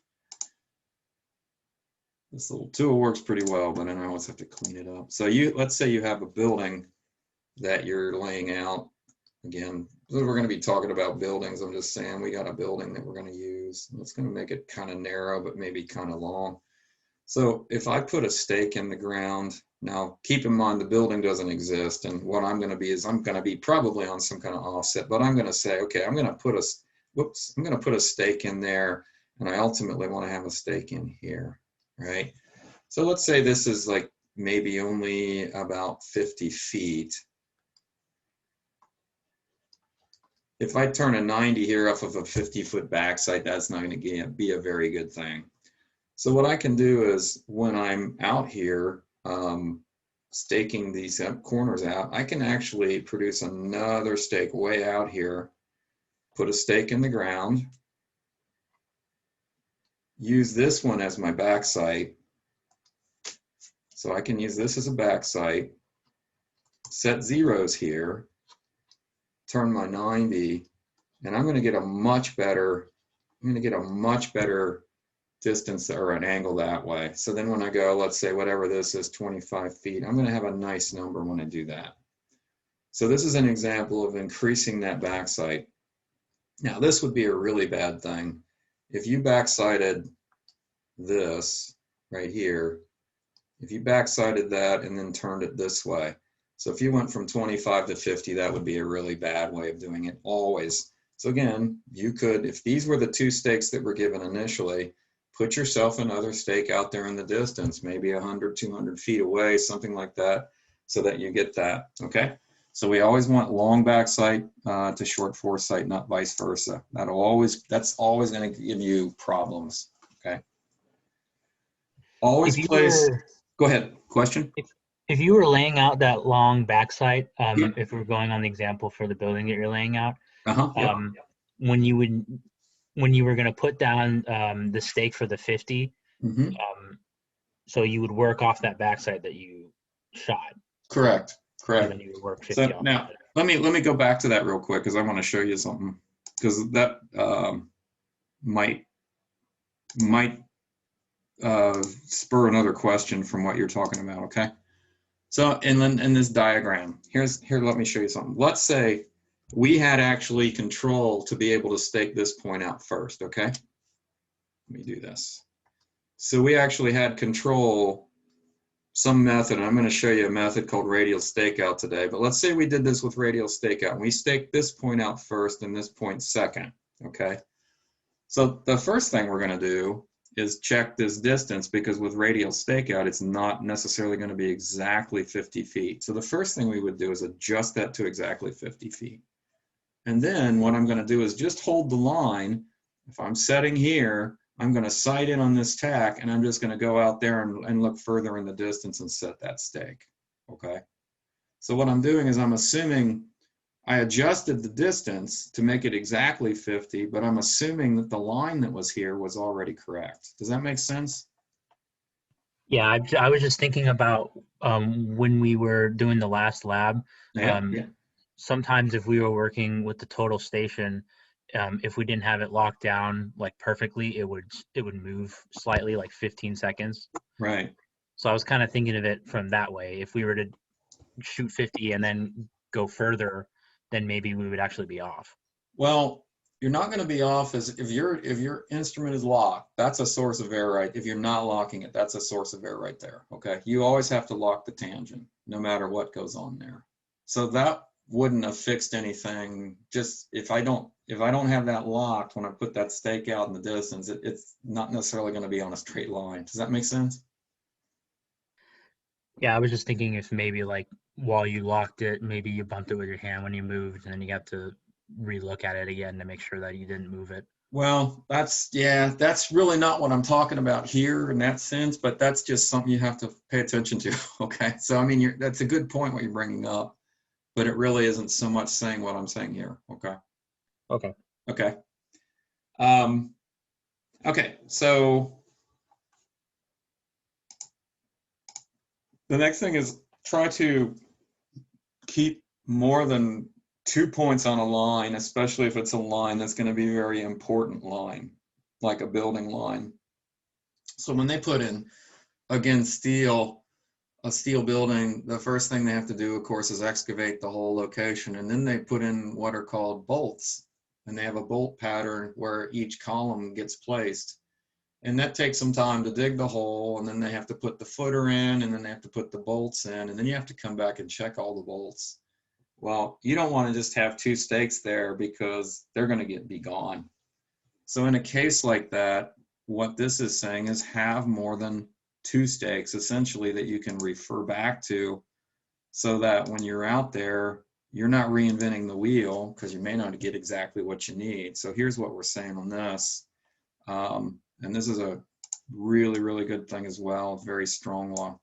This little tool works pretty well, but then I always have to clean it up. So let's say you have a building that you're laying out. Again, we're going to be talking about buildings. I'm just saying we got a building that we're going to use. It's going to make it kind of narrow, but maybe kind of long. So if I put a stake in the ground, now keep in mind the building doesn't exist, and what I'm going to be is I'm going to be probably on some kind of offset, but I'm going to say, okay, I'm going to put a stake in there, and I ultimately want to have a stake in here. Right? So let's say this is like maybe only about 50 feet. If I turn a 90 here off of a 50-foot backside, that's not going to be a very good thing. So what I can do is when I'm out here staking these corners out, I can actually produce another stake way out here, put a stake in the ground, use this one as my back sight. So I can use this as a back sight, set zeros here, turn my 90, and I'm going to get a much better distance or an angle that way. So then when I go, let's say whatever this is, 25 feet, I'm going to have a nice number when I do that. So this is an example of increasing that back sight. Now this would be a really bad thing. If you backsighted this right here, if you backsighted that and then turned it this way, so if you went from 25 to 50, that would be a really bad way of doing it always. So again, you could, if these were the two stakes that were given initially, put yourself another stake out there in the distance, maybe 100, 200 feet away, something like that, so that you get that, okay? So we always want long back sight to short foresight, not vice versa. That's always going to give you problems. Okay. Always place. Go ahead. Question. If you were laying out that long back sight, if we're going on the example for the building that you're laying out, when you were going to put down the stake for the 50, so you would work off that back sight that you shot. Correct. And then you would work 50 so off now let me go back to that real quick because I want to show you something, because that might spur another question from what you're talking about. Okay. So in this diagram, here, let me show you something. Let's say we had actually control to be able to stake this point out first. Okay. Let me do this. So we actually had control, some method, and I'm going to show you a method called radial stakeout today, but let's say we did this with radial stakeout. We staked this point out first and this point second, okay? So the first thing we're going to do is check this distance, because with radial stakeout, it's not necessarily going to be exactly 50 feet. So the first thing we would do is adjust that to exactly 50 feet. And then what I'm going to do is just hold the line. If I'm setting here, I'm going to sight in on this tack, and I'm just going to go out there and look further in the distance and set that stake. Okay. So what I'm doing is I'm assuming I adjusted the distance to make it exactly 50, but I'm assuming that the line that was here was already correct. Does that make sense? Yeah, I was just thinking about when we were doing the last lab. Yeah. Sometimes if we were working with the total station, if we didn't have it locked down like perfectly, it would move slightly, like 15 seconds. Right. So I was kind of thinking of it from that way. If we were to shoot 50 and then go further, then maybe we would actually be off. Well, you're not going to be off as if your instrument is locked. That's a source of error, right? If you're not locking it, that's a source of error right there. Okay. You always have to lock the tangent, no matter what goes on there. So that wouldn't have fixed anything. Just if I don't have that locked when I put that stake out in the distance, it's not necessarily going to be on a straight line. Does that make sense? Yeah, I was just thinking if maybe like while you locked it, maybe you bumped it with your hand when you moved, and then you got to relook at it again to make sure that you didn't move it. Well, that's really not what I'm talking about here in that sense, but that's just something you have to pay attention to. Okay. So, I mean, that's a good point what you're bringing up, but it really isn't so much saying what I'm saying here. Okay. Okay. Okay. Okay. So the next thing is try to keep more than 2 points on a line, especially if it's a line that's going to be a very important line, like a building line. So when they put in, again, a steel building, the first thing they have to do, of course, is excavate the whole location. And then they put in what are called bolts. And they have a bolt pattern where each column gets placed. And that takes some time to dig the hole, and then they have to put the footer in, and then they have to put the bolts in, and then you have to come back and check all the bolts. Well, you don't want to just have 2 stakes there because they're going to be gone. So in a case like that, what this is saying is have more than 2 stakes, essentially, that you can refer back to, so that when you're out there, you're not reinventing the wheel, because you may not get exactly what you need. So here's what we're saying on this. And this is a really, really good thing as well. Very strong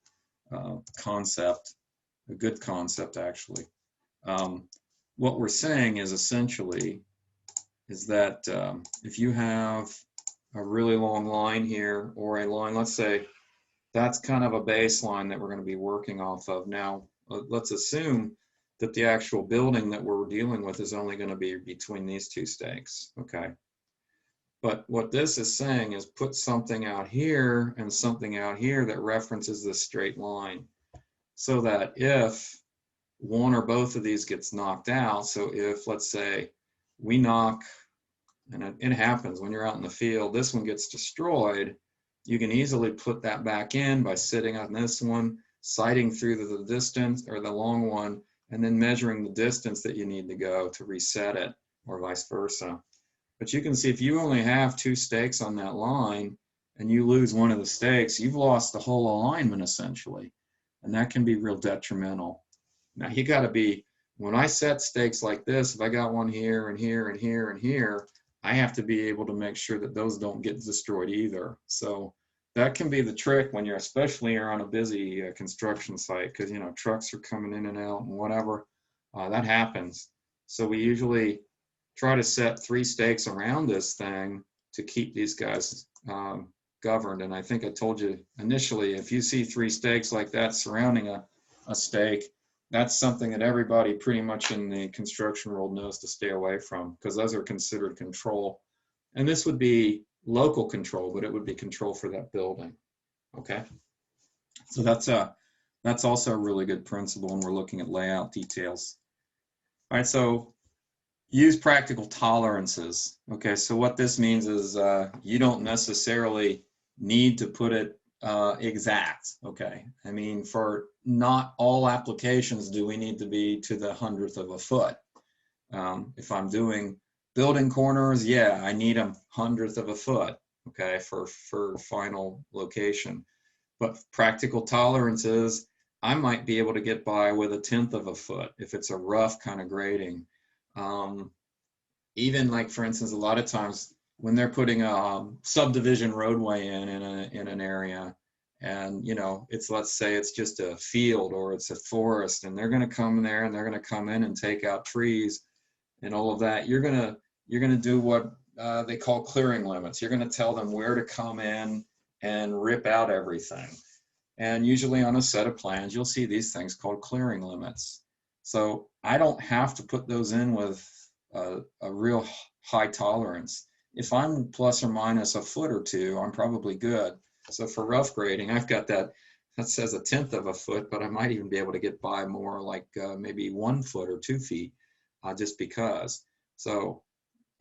concept, a good concept, actually. What we're saying is essentially is that if you have a really long line here, or a line, let's say that's kind of a baseline that we're going to be working off of. Now, let's assume that the actual building that we're dealing with is only going to be between these 2 stakes. Okay. But what this is saying is put something out here and something out here that references this straight line, so that if one or both of these gets knocked out, so if, let's say, we knock, and it happens when you're out in the field, this one gets destroyed, you can easily put that back in by sitting on this one, sighting through the distance, or the long one, and then measuring the distance that you need to go to reset it, or vice versa. But you can see if you only have 2 stakes on that line and you lose one of the stakes, you've lost the whole alignment essentially. And that can be real detrimental. Now you got to be, when I set stakes like this, if I got one here and here and here and here, I have to be able to make sure that those don't get destroyed either. So that can be the trick when you're, especially you're on a busy construction site, because, you know, trucks are coming in and out and whatever, that happens. So we usually try to set 3 stakes around this thing to keep these guys governed. And I think I told you initially, if you see 3 stakes like that surrounding a stake, that's something that everybody pretty much in the construction world knows to stay away from, because those are considered control. And this would be local control, but it would be control for that building. Okay. So that's also a really good principle when we're looking at layout details. All right. So use practical tolerances. Okay, so what this means is you don't necessarily need to put it exact. Okay, I mean, for not all applications do we need to be to the 100th of a foot. If I'm doing building corners, yeah, I need a 100th of a foot. okay, for final location. But practical tolerances, I might be able to get by with 1/10 of a foot if it's a rough kind of grading. Even like, for instance, a lot of times when they're putting a subdivision roadway in an area, and it's, let's say it's just a field or it's a forest, and they're going to come there and they're going to come in and take out trees and all of that, you're going to do what they call clearing limits. You're going to tell them where to come in and rip out everything. And usually on a set of plans, you'll see these things called clearing limits. So I don't have to put those in with a real high tolerance. If I'm plus or minus a foot or two, I'm probably good. So for rough grading, I've got that says 1/10 of a foot, but I might even be able to get by more like maybe 1 foot or 2 feet, just because. So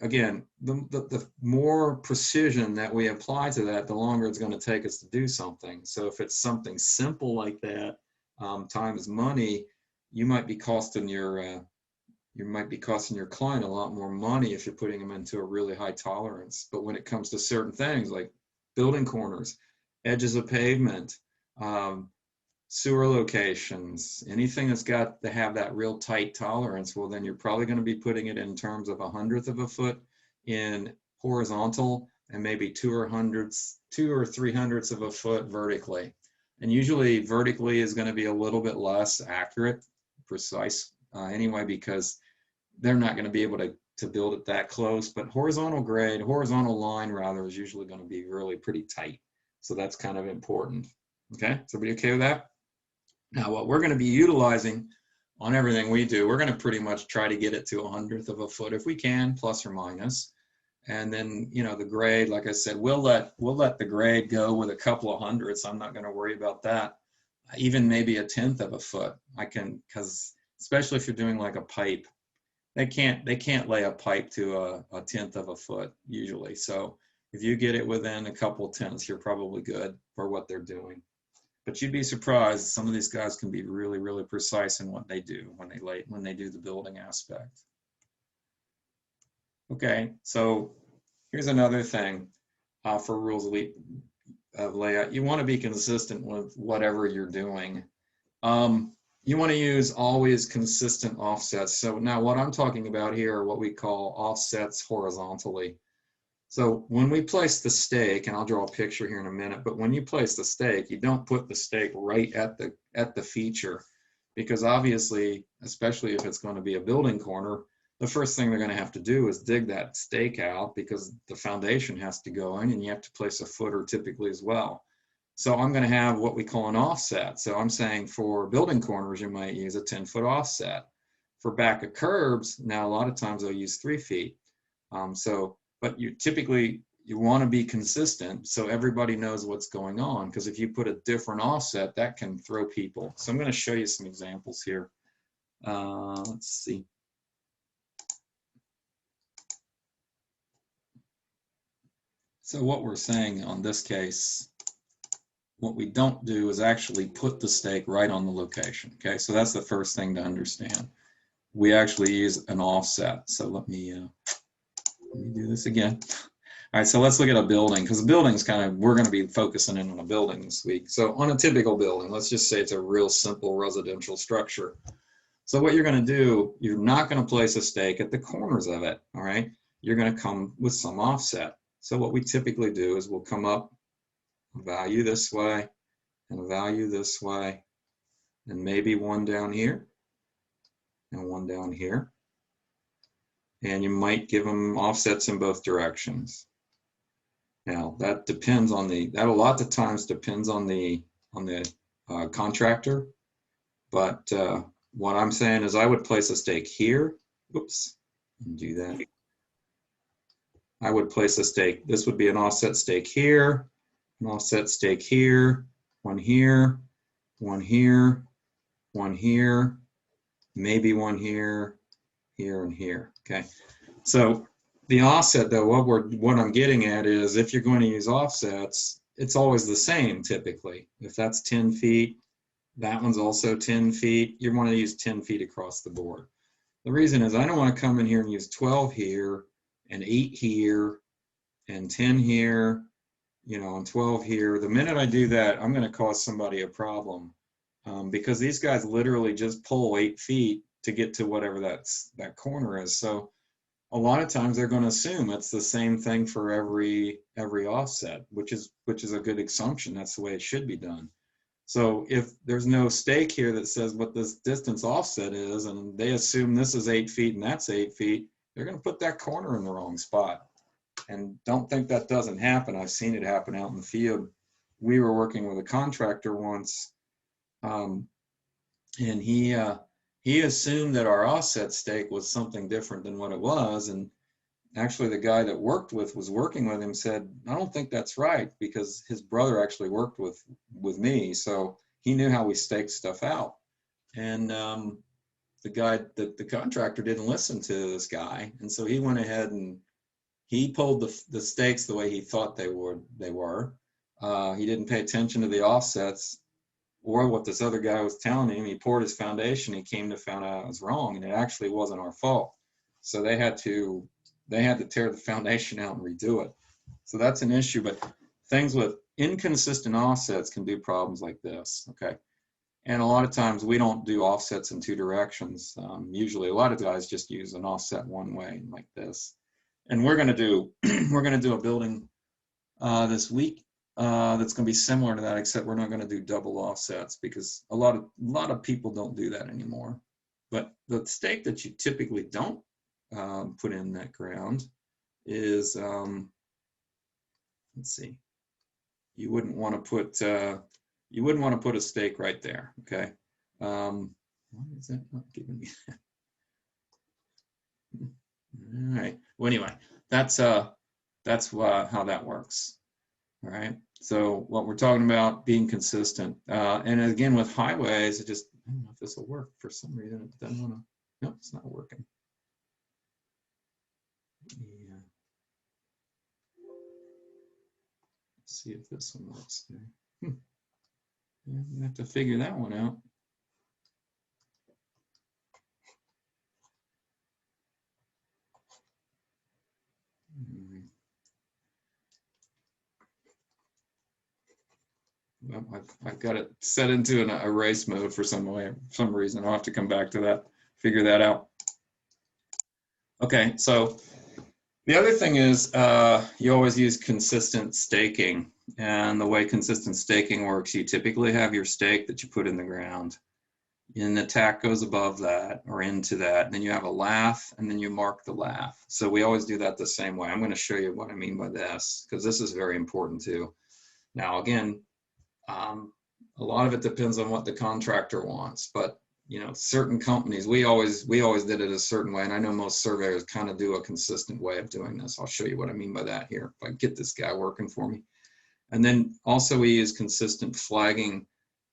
again, the more precision that we apply to that, the longer it's going to take us to do something. So if it's something simple like that, time is money, you might be costing your client a lot more money if you're putting them into a really high tolerance. But when it comes to certain things like building corners, edges of pavement, sewer locations, anything that's got to have that real tight tolerance, well, then you're probably going to be putting it in terms of 1/100th of a foot in horizontal and maybe 2 or 3/100ths of a foot vertically. And usually vertically is going to be a little bit less accurate, precise anyway, because they're not going to be able to build it that close. But horizontal line rather, is usually going to be really pretty tight. So that's kind of important. Okay, is everybody okay with that? Now, what we're going to be utilizing on everything we do, we're going to pretty much try to get it to 1/100th of a foot if we can, plus or minus. And then, the grade, like I said, we'll let the grade go with a couple of hundredths. I'm not going to worry about that. Even maybe 1/10 of a foot. Because especially if you're doing like a pipe, they can't lay a pipe to a 1/10 of a foot usually. So if you get it within a couple tenths, you're probably good for what they're doing. But you'd be surprised, some of these guys can be really, really precise in what they do when they do the building aspect. Okay, so here's another thing for rules of layout. You want to be consistent with whatever you're doing. You want to use always consistent offsets. So now what I'm talking about here are what we call offsets horizontally. So when we place the stake, and I'll draw a picture here in a minute, but when you place the stake, you don't put the stake right at the feature, because obviously, especially if it's going to be a building corner, the first thing they're going to have to do is dig that stake out, because the foundation has to go in and you have to place a footer typically as well. So I'm going to have what we call an offset. So I'm saying for building corners, you might use a 10-foot offset. For back of curbs, now a lot of times they'll use 3 feet. But you want to be consistent so everybody knows what's going on, because if you put a different offset, that can throw people. So I'm going to show you some examples here. Let's see. So what we're saying on this case, what we don't do is actually put the stake right on the location. Okay, so that's the first thing to understand. We actually use an offset. So let me do this again. All right, so let's look at a building, because the building's we're going to be focusing in on a building this week. So on a typical building, let's just say it's a real simple residential structure. So what you're going to do, you're not going to place a stake at the corners of it, all right? You're going to come with some offset. So what we typically do is we'll come up, a value this way, and a value this way, and maybe one down here, and one down here. And you might give them offsets in both directions. Now that depends on that a lot of times depends on the contractor. But what I'm saying is I would place a stake here. Oops, do that. I would place a stake. This would be an offset stake here, an offset stake here, one here, one here, one here, maybe one here, here, and here. Okay, so the offset, though, what I'm getting at is if you're going to use offsets, it's always the same typically. If that's 10 feet, that one's also 10 feet. You want to use 10 feet across the board. The reason is I don't want to come in here and use 12 here and 8 here and 10 here you know, and 12 here. The minute I do that, I'm going to cause somebody a problem because these guys literally just pull 8 feet to get to whatever that corner is. So a lot of times they're going to assume it's the same thing for every offset, which is a good assumption. That's the way it should be done. So if there's no stake here that says what this distance offset is, and they assume this is 8 feet and that's 8 feet, they're going to put that corner in the wrong spot. And don't think that doesn't happen. I've seen it happen out in the field. We were working with a contractor once, and he assumed that our offset stake was something different than what it was. And actually the guy that was working with him said, I don't think that's right, because his brother actually worked with me. So he knew how we staked stuff out. And the contractor didn't listen to this guy. And so he went ahead and he pulled the stakes the way he thought they were. He didn't pay attention to the offsets or what this other guy was telling him. He poured his foundation. He came to find out it was wrong, and it actually wasn't our fault. So they had to tear the foundation out and redo it. So that's an issue. But things with inconsistent offsets can do problems like this. Okay. And a lot of times we don't do offsets in 2 directions. Usually a lot of guys just use an offset one way like this. And we're going to do a building this week that's going to be similar to that, except we're not going to do double offsets because a lot of people don't do that anymore. But the stake that you typically don't put in that ground is let's see. You wouldn't want to put a stake right there. Okay. Why is that not giving me that? All right. Well, anyway, that's how that works. All right. So what we're talking about, being consistent, and again with highways, I don't know if this will work for some reason. It doesn't want to. Nope, it's not working. Yeah. Let's see if this one works there. Yeah, you have to figure that one out. Well, I've got it set into an erase mode for some reason. I'll have to come back to that, figure that out. Okay, so the other thing is you always use consistent staking. And the way consistent staking works, you typically have your stake that you put in the ground. And the tack goes above that or into that. And then you have a lath, and then you mark the lath. So we always do that the same way. I'm going to show you what I mean by this, because this is very important too. Now, again, a lot of it depends on what the contractor wants, but you know, certain companies, we always did it a certain way. And I know most surveyors kind of do a consistent way of doing this. I'll show you what I mean by that here. If I get this guy working for me. And then also we use consistent flagging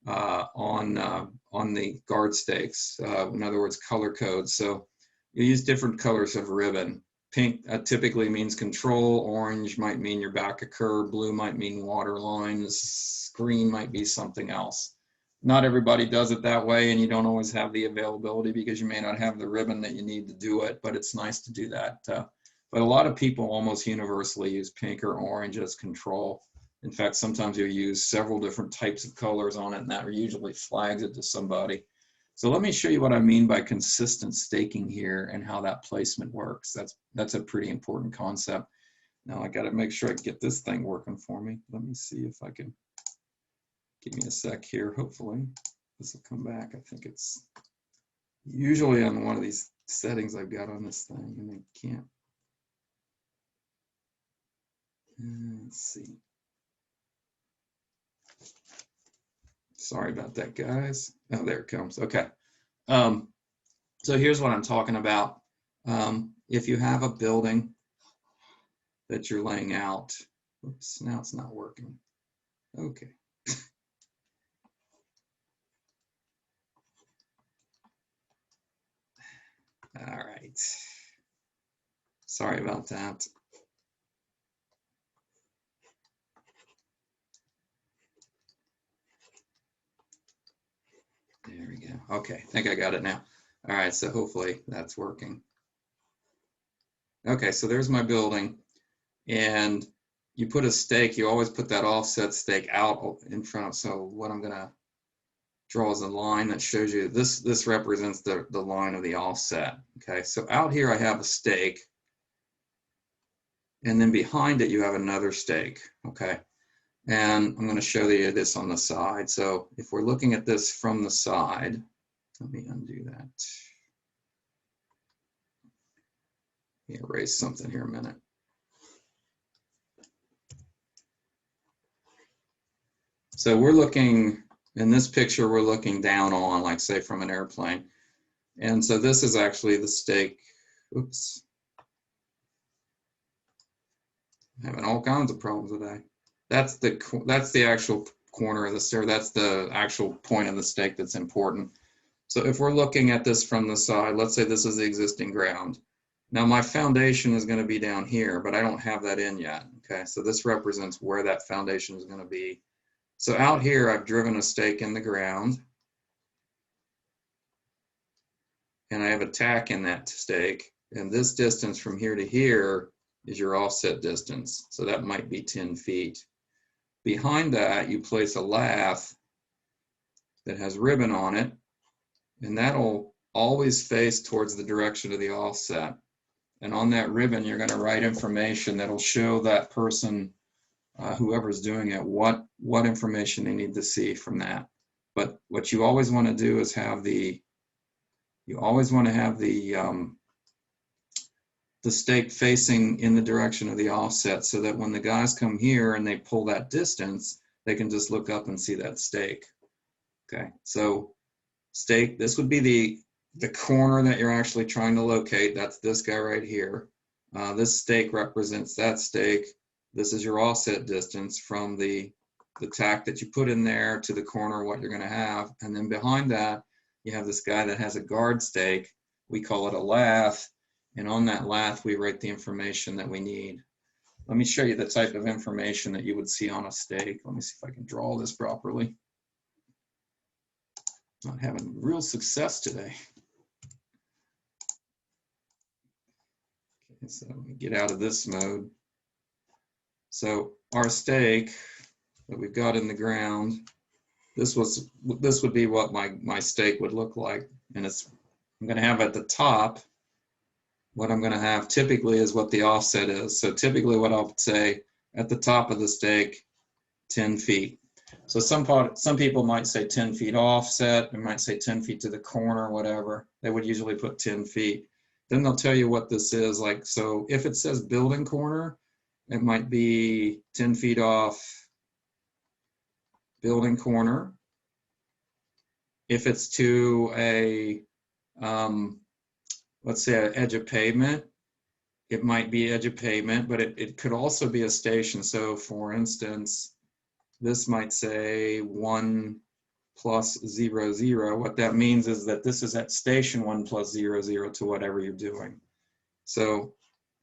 on the guard stakes. In other words, color codes. So you use different colors of ribbon. Pink typically means control. Orange might mean your back a curb. Blue might mean water lines. Green might be something else. Not everybody does it that way, and you don't always have the availability because you may not have the ribbon that you need to do it, but it's nice to do that. But a lot of people almost universally use pink or orange as control. In fact, sometimes you'll use several different types of colors on it, and that usually flags it to somebody. So let me show you what I mean by consistent staking here and how that placement works. That's a pretty important concept. Now I got to make sure I get this thing working for me. Let me see if I can. Give me a sec here. Hopefully this will come back. I think it's usually on one of these settings I've got on this thing, and I can't. Let's see. Sorry about that, guys. Oh, there it comes. Okay. So here's what I'm talking about. If you have a building that you're laying out, oops, now it's not working. Okay. All right. Sorry about that. There we go. Okay, I think I got it now. All right, so hopefully that's working. Okay, so there's my building. And you put a stake, you always put that offset stake out in front. So what I'm going to draw is a line that shows you this represents the line of the offset. Okay, so out here I have a stake, and then behind it you have another stake. Okay, and I'm going to show you this on the side. So if we're looking at this from the side, let me undo that. Let me erase something here a minute. So we're looking, in this picture, we're looking down on, like say from an airplane. And so this is actually the stake. Oops. I'm having all kinds of problems today. That's the actual corner of the stair. That's the actual point of the stake that's important. So if we're looking at this from the side, let's say this is the existing ground. Now my foundation is going to be down here, but I don't have that in yet. Okay, so this represents where that foundation is going to be. So out here, I've driven a stake in the ground, and I have a tack in that stake, and this distance from here to here is your offset distance. So that might be 10 feet. Behind that, you place a lath that has ribbon on it, and that'll always face towards the direction of the offset. And on that ribbon, you're going to write information that'll show that person, whoever's doing it, what information they need to see from that. But what you always want to do is have the stake facing in the direction of the offset, so that when the guys come here and they pull that distance, they can just look up and see that stake. Okay, so stake, this would be the corner that you're actually trying to locate. That's this guy right here. This stake represents that stake. This is your offset distance from the tack that you put in there to the corner, what you're going to have. And then behind that, you have this guy that has a guard stake. We call it a lath. And on that lath, we write the information that we need. Let me show you the type of information that you would see on a stake. Let me see if I can draw this properly. Not having real success today. Okay, so let me get out of this mode. So our stake that we've got in the ground, this would be what my stake would look like. And I'm going to have at the top, what I'm going to have typically is what the offset is. So typically what I'll say at the top of the stake, 10 feet. So some people might say 10 feet offset, they might say 10 feet to the corner, whatever. They would usually put 10 feet. Then they'll tell you what this is. Like, so if it says building corner, it might be 10 feet off building corner. If it's to a, let's say an edge of pavement, it might be edge of pavement, but it could also be a station. So for instance, this might say 1 plus 0, 0. What that means is that this is at station 1 plus 0, 0 to whatever you're doing. So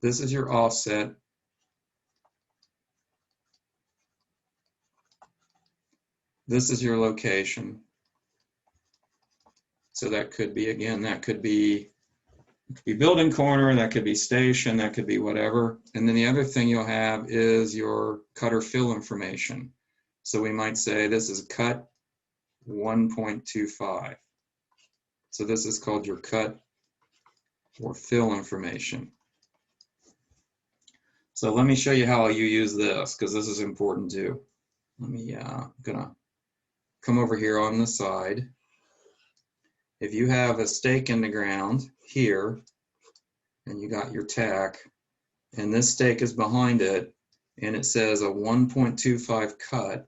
this is your offset. This is your location. So that could be, again, that could be building corner, that could be station, that could be whatever. And then the other thing you'll have is your cut or fill information. So we might say this is cut 1.25. So this is called your cut or fill information. So let me show you how you use this, because this is important too. Let me, I'm gonna come over here on the side. If you have a stake in the ground here, and you got your tack, and this stake is behind it, and it says a 1.25 cut,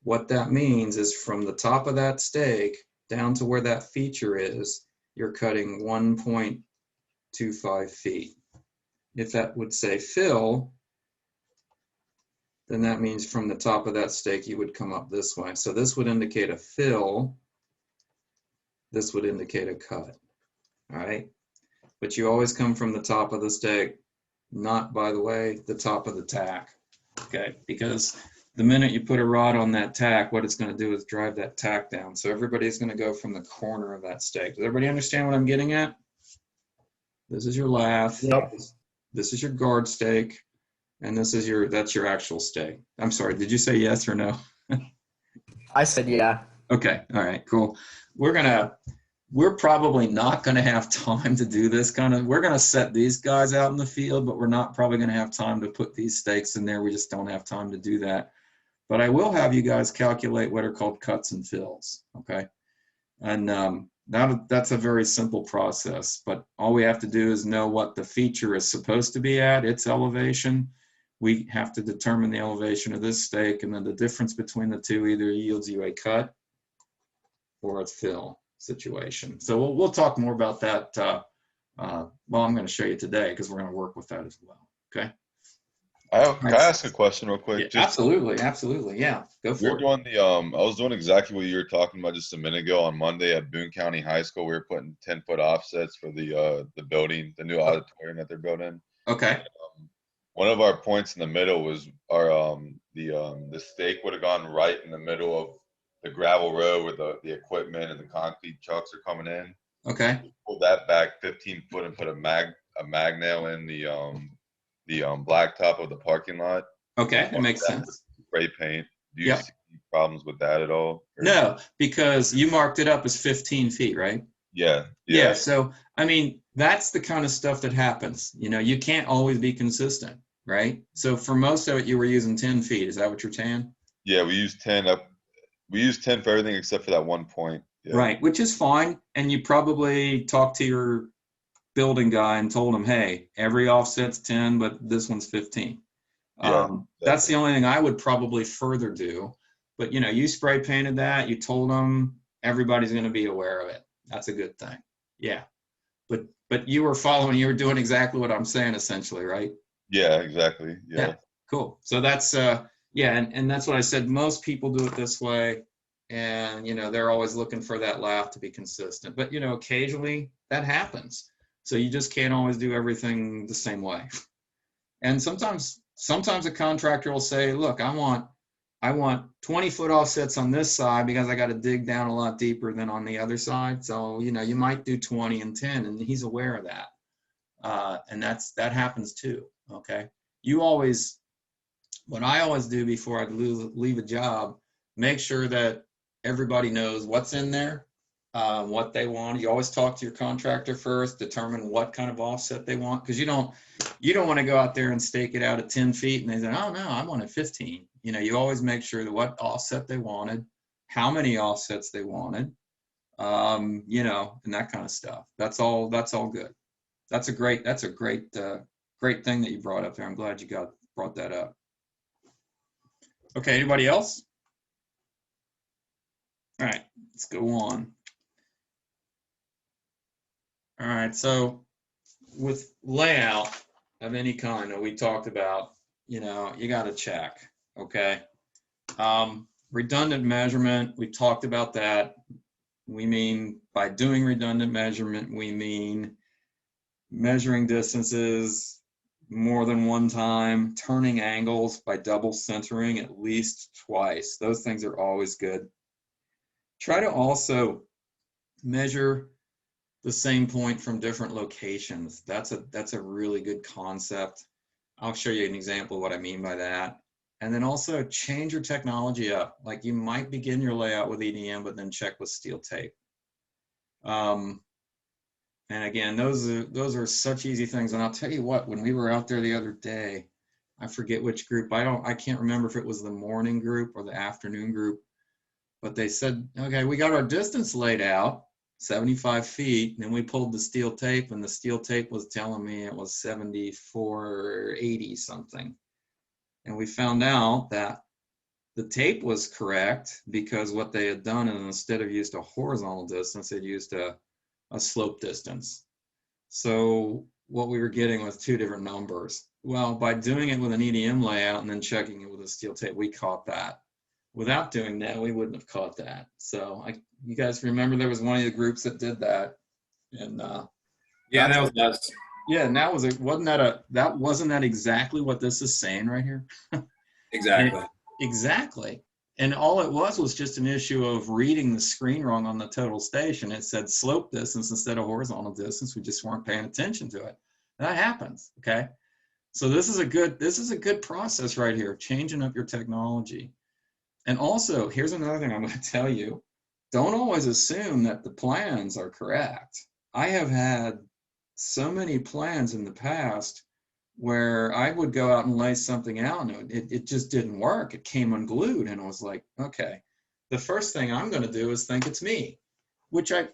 what that means is from the top of that stake down to where that feature is, you're cutting 1.25 feet. If that would say fill, then that means from the top of that stake, you would come up this way. So this would indicate a fill. This would indicate a cut, all right? But you always come from the top of the stake, not, by the way, the top of the tack, okay? Because the minute you put a rod on that tack, what it's going to do is drive that tack down. So everybody's going to go from the corner of that stake. Does everybody understand what I'm getting at? This is your lath. Yep. This is your guard stake. And this is that's your actual stake. I'm sorry, did you say yes or no? I said yeah. Okay, all right, cool. We're probably not gonna have time to do this we're gonna set these guys out in the field, but we're not probably gonna have time to put these stakes in there. We just don't have time to do that. But I will have you guys calculate what are called cuts and fills, okay? And that's a very simple process, but all we have to do is know what the feature is supposed to be at, its elevation. We have to determine the elevation of this stake, and then the difference between the two either yields you a cut or a fill situation. So we'll talk more about that. Well, I'm going to show you today because we're going to work with that as well. Okay. Can I ask a question real quick? Yeah, absolutely. Yeah, go for it. I was doing exactly what you were talking about just a minute ago on Monday at Boone County High School. We were putting 10-foot offsets for the building, the new auditorium that they're building. Okay. One of our points in the middle was the stake would have gone right in the middle of the gravel road where the equipment and the concrete trucks are coming in. Okay. Pull that back 15 foot and put a mag nail in the blacktop of the parking lot. Okay, that makes sense. Spray paint. Do you see problems with that at all? Or? No, because you marked it up as 15 feet, right? Yeah. So, I mean, that's the kind of stuff that happens. You know, you can't always be consistent, right? So for most of it, you were using 10 feet. Is that what you're saying? Yeah, we used 10 up. We used 10 for everything except for that one point. Yeah. Right, which is fine. And you probably talked to your building guy and told him, hey, every offset's 10, but this one's 15. That's the only thing I would probably further do. But, you know, you spray painted that. You told them everybody's going to be aware of it. That's a good thing. Yeah. But you were doing exactly what I'm saying, essentially, right? Yeah, exactly. Yeah. Cool. So that's, and that's what I said. Most people do it this way. And, you know, they're always looking for that laugh to be consistent. But, you know, occasionally that happens. So you just can't always do everything the same way. And sometimes a contractor will say, look, I want 20-foot offsets on this side because I got to dig down a lot deeper than on the other side. So, you know, you might do 20 and 10, and he's aware of that. And that happens too. Okay. What I always do before I leave a job, make sure that everybody knows what's in there, what they want. You always talk to your contractor first, determine what kind of offset they want, because you don't want to go out there and stake it out at 10 feet and they say, oh no, I want it 15. You know, you always make sure that what offset they wanted, how many offsets they wanted, you know, and that kind of stuff. That's all good. That's a great thing that you brought up there. I'm glad you brought that up. Okay, anybody else? All right, let's go on. All right, so with layout of any kind that we talked about, you know, you got to check, okay? Redundant measurement, we talked about that. We mean, by doing redundant measurement, we mean measuring distances more than one time, turning angles by double centering at least twice. Those things are always good. Try to also measure the same point from different locations. That's a really good concept. I'll show you an example of what I mean by that. And then also change your technology up. Like you might begin your layout with EDM, but then check with steel tape. And again, those are such easy things. And I'll tell you what, when we were out there the other day, I forget which group. I can't remember if it was the morning group or the afternoon group. But they said, okay, we got our distance laid out, 75 feet, and then we pulled the steel tape, and the steel tape was telling me it was 7480 something. And we found out that the tape was correct because what they had done, and instead of used a horizontal distance, they'd used a slope distance. So what we were getting was two different numbers. Well, by doing it with an EDM layout and then checking it with a steel tape, we caught that. Without doing that, we wouldn't have caught that. So you guys remember there was one of the groups that did that, and yeah, that was us. Yeah, and wasn't that exactly what this is saying right here? Exactly. Exactly. And all it was just an issue of reading the screen wrong on the total station. It said slope distance instead of horizontal distance. We just weren't paying attention to it. That happens. Okay. So this is a good process right here, changing up your technology. And also, here's another thing I'm going to tell you. Don't always assume that the plans are correct. I have had so many plans in the past where I would go out and lay something out and it just didn't work. It came unglued, and I was like, okay, the first thing I'm going to do is think it's me, which I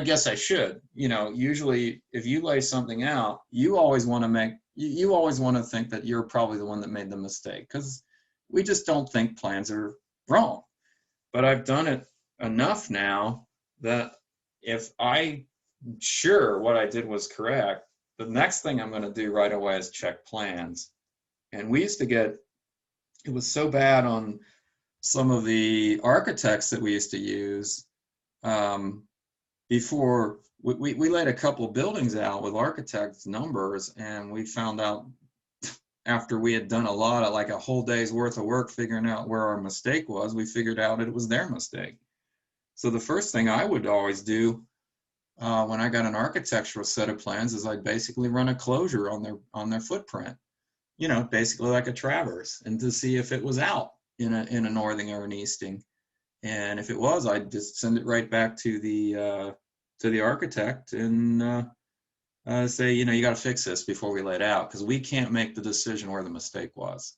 guess I should. You know, usually if you lay something out, you always want to think that you're probably the one that made the mistake, because we just don't think plans are wrong. But I've done it enough now that if I'm sure what I did was correct, the next thing I'm going to do right away is check plans. And we used to get, it was so bad on some of the architects that we used to use. Before we laid a couple buildings out with architects' numbers, and we found out after we had done a lot of, like, a whole day's worth of work figuring out where our mistake was, we figured out it was their mistake. So the first thing I would always do when I got an architectural set of plans is I'd basically run a closure on their footprint, you know, basically like a traverse, and to see if it was out in a northing or an easting. And if it was, I'd just send it right back to the architect and say, you know, you got to fix this before we lay it out, because we can't make the decision where the mistake was.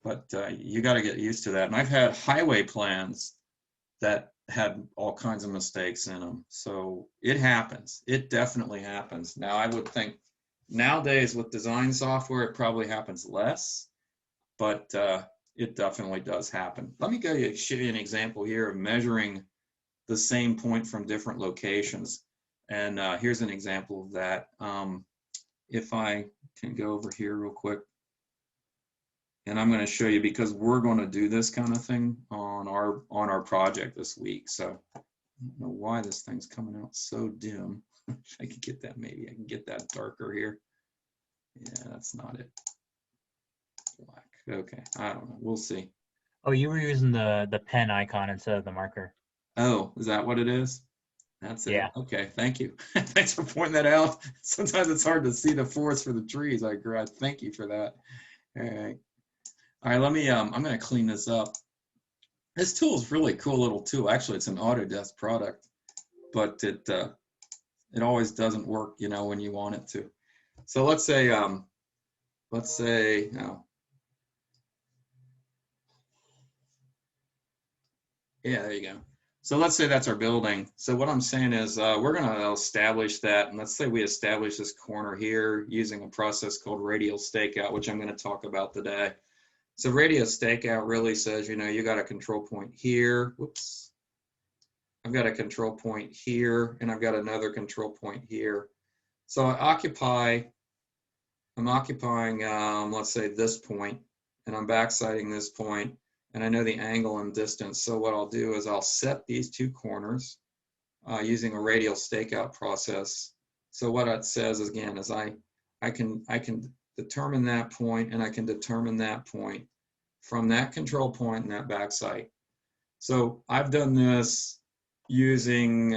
But you got to get used to that. And I've had highway plans that had all kinds of mistakes in them. So it happens. It definitely happens. Now, I would think nowadays with design software, it probably happens less, but it definitely does happen. Let me show you an example here of measuring the same point from different locations. And here's an example of that. If I can go over here real quick. And I'm going to show you, because we're going to do this kind of thing on our project this week. So I don't know why this thing's coming out so dim. If I could get that, maybe I can get that darker here. Yeah, that's not it. Black. Okay, I don't know. We'll see. Oh, you were using the pen icon instead of the marker. Oh, is that what it is? That's it. Yeah. Okay, thank you. Thanks for pointing that out. Sometimes it's hard to see the forest for the trees. I agree. Thank you for that. All right. All right, let me, I'm going to clean this up. This tool is really cool little tool. Actually, it's an Autodesk product, but it always doesn't work, you know, when you want it to. So let's say, no. Yeah, there you go. So let's say that's our building. So what I'm saying is we're going to establish that. And let's say we establish this corner here using a process called radial stakeout, which I'm going to talk about today. So radial stakeout really says, you know, you got a control point here. Whoops. I've got a control point here, and I've got another control point here. So I'm occupying, let's say this point, and I'm backsighting this point, and I know the angle and distance. So what I'll do is I'll set these two corners using a radial stakeout process. So what it says is, again, is I can determine that point, and I can determine that point from that control point and that backside. So I've done this using,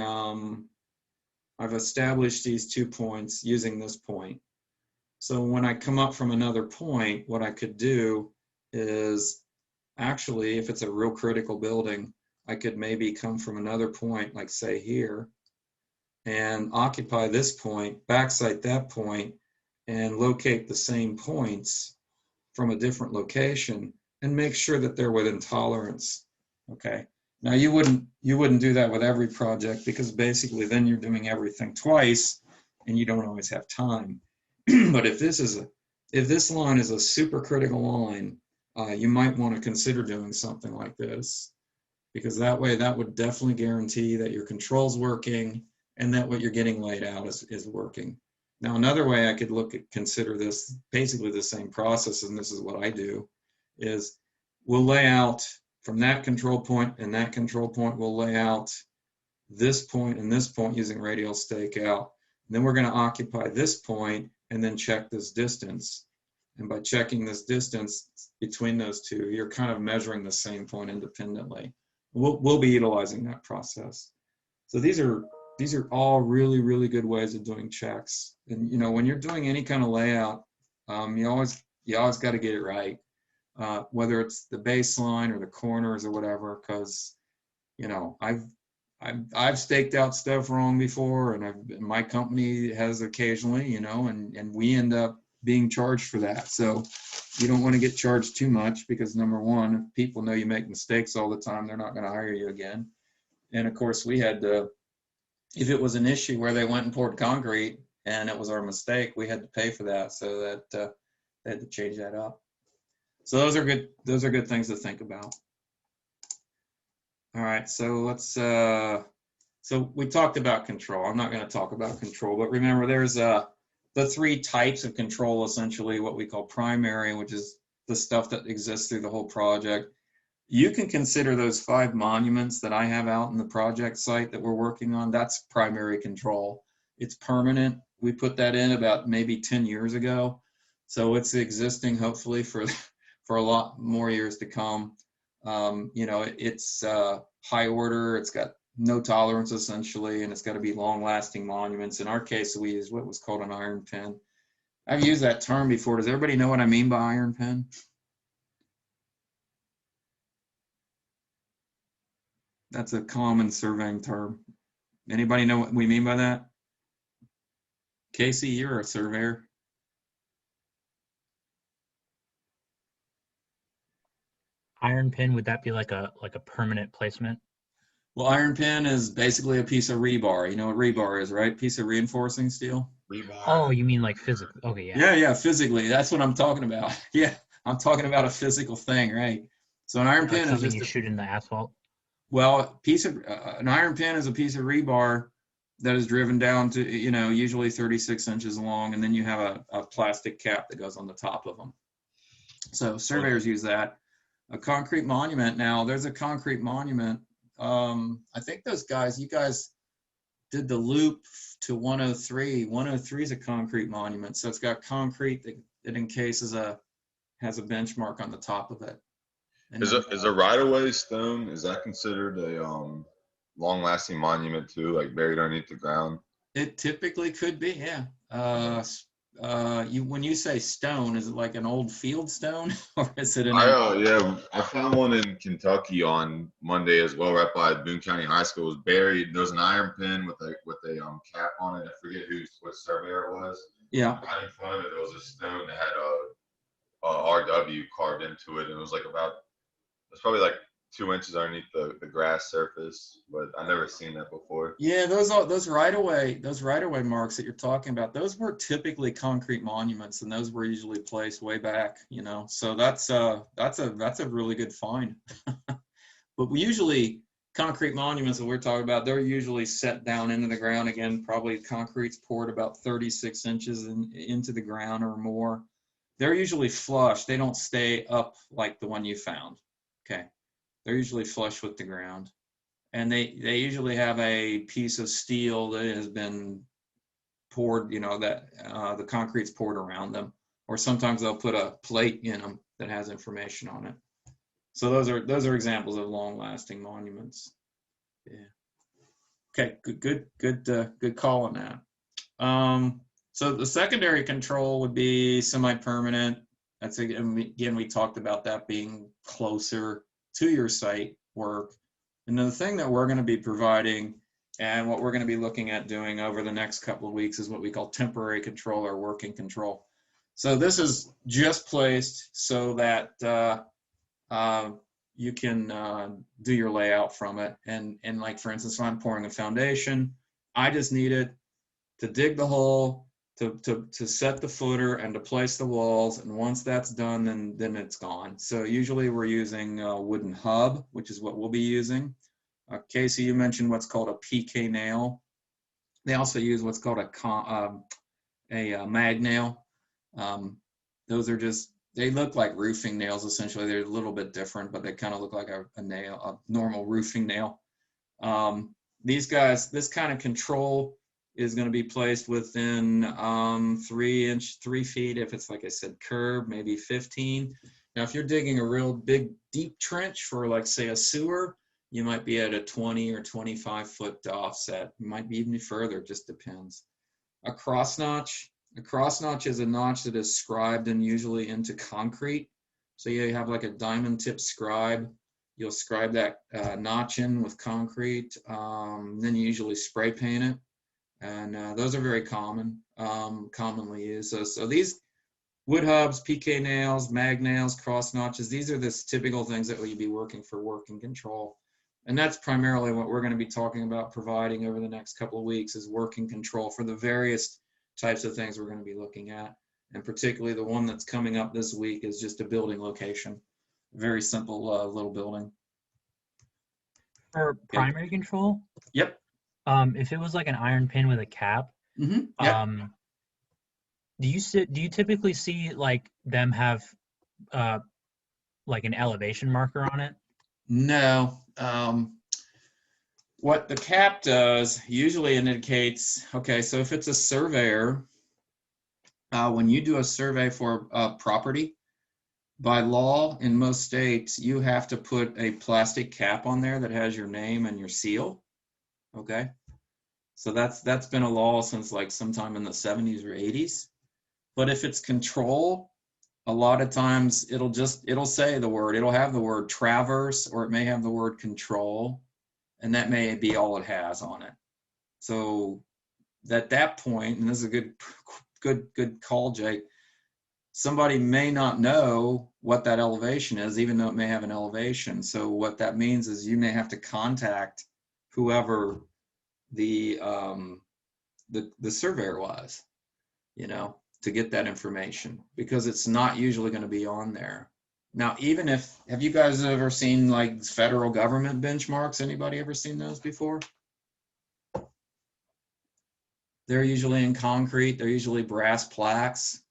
I've established these 2 points using this point. So when I come up from another point, what I could do is, actually, if it's a real critical building, I could maybe come from another point, like say here, and occupy this point, backside that point, and locate the same points from a different location and make sure that they're within tolerance. Okay. Now you wouldn't do that with every project, because basically then you're doing everything twice and you don't always have time. But if this line is a super critical line, you might want to consider doing something like this, because that way that would definitely guarantee that your control's working and that what you're getting laid out is working. Now, another way I could consider this basically the same process, and this is what I do, is we'll lay out from that control point and that control point, we'll lay out this point and this point using radial stakeout. And then we're going to occupy this point and then check this distance. And by checking this distance between those two, you're kind of measuring the same point independently. We'll be utilizing that process. So these are all really, really good ways of doing checks. And, you know, when you're doing any kind of layout, You always got to get it right, whether it's the baseline or the corners or whatever. Because I've staked out stuff wrong before, and my company has occasionally, and we end up being charged for that. So you don't want to get charged too much, because number one, if people know you make mistakes all the time, they're not going to hire you again. And of course, we had to, if it was an issue where they went and poured concrete and it was our mistake, we had to pay for that. So that they had to change that up. So those are good things to think about. All right, so let's, so we talked about control. I'm not going to talk about control, but remember there's the 3 types of control, essentially, what we call primary, which is the stuff that exists through the whole project. You can consider those 5 monuments that I have out in the project site that we're working on, that's primary control. It's permanent. We put that in about maybe 10 years ago. So it's existing, hopefully, for a lot more years to come. It's high order, it's got no tolerance essentially, and it's got to be long lasting monuments. In our case, we use what was called an iron pin. I've used that term before. Does everybody know what I mean by iron pin? That's a common surveying term. Anybody know what we mean by that? Casey, you're a surveyor. Iron pin, would that be like a permanent placement? Well, iron pin is basically a piece of rebar. You know what rebar is, right? Piece of reinforcing steel. Rebar. Oh, you mean like physical? Okay, yeah. Yeah, physically. That's what I'm talking about. Yeah, I'm talking about a physical thing, right? So an iron Like pin is something just you shoot in the asphalt. well, an iron pin is a piece of rebar that is driven down to, usually 36 inches long, and then you have a plastic cap that goes on the top of them. So surveyors use that. A concrete monument, now there's a concrete monument. I think you guys did the loop to 103. 103 is a concrete monument. So it's got concrete that encases has a benchmark on the top of it. And Is a right-of-way stone, is that considered a long-lasting monument too, like buried underneath the ground? It typically could be, yeah. When you say stone, is it like an old field stone, or is it I found one in Kentucky on Monday as well, right by Boone County High School. It was buried. There was an iron pin with a cap on it. I forget what surveyor it was. Yeah. Right in front of it, there was a stone that had a RW carved into it, and it was probably like 2 inches underneath the grass surface, but I've never seen that before. Yeah, those right of way marks that you're talking about, those were typically concrete monuments, and those were usually placed way back, So that's a really good find. But we usually concrete monuments that we're talking about, they're usually set down into the ground. Again, probably concrete's poured about 36 inches into the ground or more. They're usually flush. They don't stay up like the one you found. Okay. They're usually flush with the ground, and they usually have a piece of steel that has been poured, that the concrete's poured around them, or sometimes they'll put a plate in them that has information on it. So those are examples of long-lasting monuments. Yeah. Okay. Good call on that. So the secondary control would be semi-permanent. That's again, we talked about that being closer to your site work. And the thing that we're going to be providing and what we're going to be looking at doing over the next couple of weeks is what we call temporary control or working control. So this is just placed so that you can do your layout from it. And like, for instance, if I'm pouring a foundation, I just need it to dig the hole, to set the footer and to place the walls. And once that's done, then it's gone. So usually we're using a wooden hub, which is what we'll be using. Casey, you mentioned what's called a PK nail. They also use what's called a mag nail. Those are they look like roofing nails, essentially. They're a little bit different, but they kind of look like a nail, a normal roofing nail. These guys, this kind of control is going to be placed within 3 feet. If it's, like I said, curb, maybe 15. Now, if you're digging a real big, deep trench for, like, say, a sewer, you might be at a 20 or 25 foot offset. You might be even further, just depends. A cross notch A cross notch is a notch that is scribed and usually into concrete. So you have like a diamond tip scribe. You'll scribe that notch in with concrete. Then you usually spray paint it. And those are very commonly used. So these wood hubs, PK nails, mag nails, cross notches, these are the typical things that you'd be working for working control. And that's primarily what we're going to be talking about providing over the next couple of weeks is working control for the various types of things we're going to be looking at. And particularly the one that's coming up this week is just a building location. Very simple little building. For primary control? Yep. If it was like an iron pin with a cap, Mm-hmm. do you typically see like them have like an elevation marker on it? No. What the cap does usually indicates, okay, so if it's a surveyor, when you do a survey for a property, by law in most states, you have to put a plastic cap on there that has your name and your seal. Okay. So that's been a law since like sometime in the 70s or 80s. But if it's control, a lot of times it'll say the word, it'll have the word traverse, or it may have the word control, and that may be all it has on it. So at that point, and this is a good call, Jake, somebody may not know what that elevation is, even though it may have an elevation. So what that means is you may have to contact whoever the surveyor was, to get that information, because it's not usually going to be on there. Now, have you guys ever seen like federal government benchmarks? Anybody ever seen those before? They're usually in concrete. They're usually brass plaques.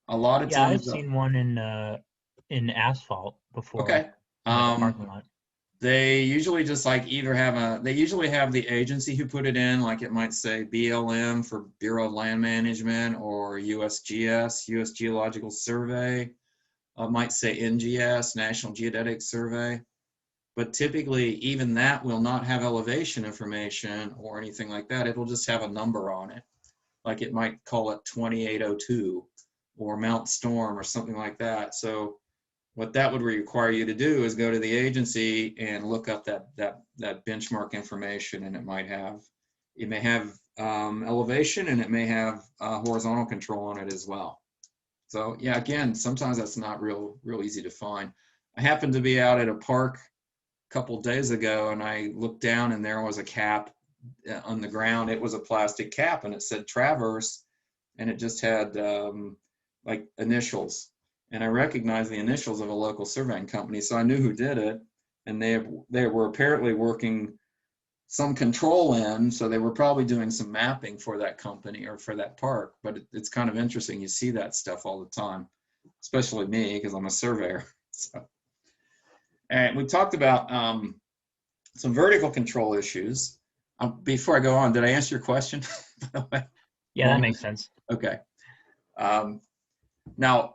A lot of times. I've seen one in asphalt before. Okay. Parking lot. They usually just like they usually have the agency who put it in, like it might say BLM for Bureau of Land Management, or USGS, US Geological Survey. It might say NGS, National Geodetic Survey. But typically even that will not have elevation information or anything like that. It'll just have a number on it. Like it might call it 2802 or Mount Storm or something like that. So what that would require you to do is go to the agency and look up that benchmark information, and it may have elevation, and it may have horizontal control on it as well. So yeah, again, sometimes that's not real easy to find. I happened to be out at a park a couple days ago, and I looked down, and there was a cap on the ground. It was a plastic cap, and it said Traverse, and it just had like initials. And I recognized the initials of a local surveying company, so I knew who did it. And they were apparently working some control in, so they were probably doing some mapping for that company or for that park. But it's kind of interesting. You see that stuff all the time, especially me, because I'm a surveyor. So, and we talked about some vertical control issues. Before I go on, did I answer your question? Yeah, that makes sense. Okay. Now,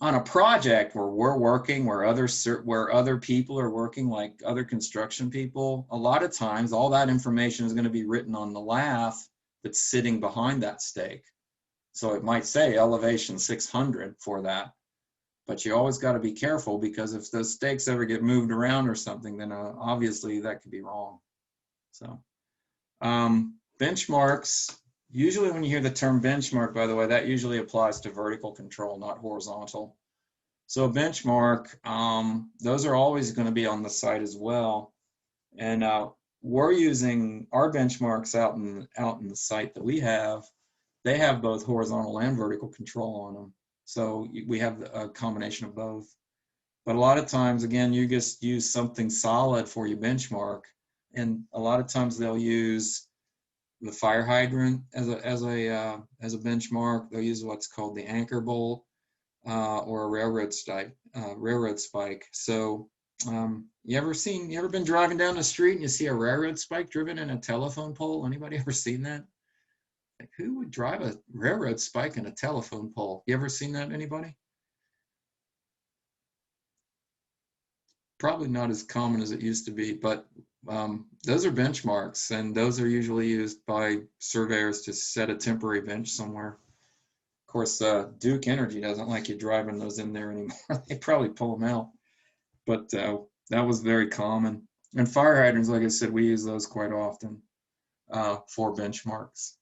on a project where we're working, where other people are working, like other construction people, a lot of times all that information is going to be written on the lath that's sitting behind that stake. So it might say elevation 600 for that, but you always got to be careful, because if those stakes ever get moved around or something, then obviously that could be wrong. So benchmarks. Usually when you hear the term benchmark, by the way, that usually applies to vertical control, not horizontal. So a benchmark, those are always going to be on the site as well. And we're using our benchmarks out in the site that we have. They have both horizontal and vertical control on them. So we have a combination of both. But a lot of times, again, you just use something solid for your benchmark. And a lot of times they'll use the fire hydrant as a benchmark. They'll use what's called the anchor bolt or a railroad spike. So you ever been driving down the street and you see a railroad spike driven in a telephone pole? Anybody ever seen that? Like, who would drive a railroad spike in a telephone pole? You ever seen that, anybody? Probably not as common as it used to be, but those are benchmarks, and those are usually used by surveyors to set a temporary bench somewhere. course, Duke Energy doesn't like you driving those in there anymore. They probably pull them out. But that was very common. And fire hydrants, like I said, we use those quite often for benchmarks.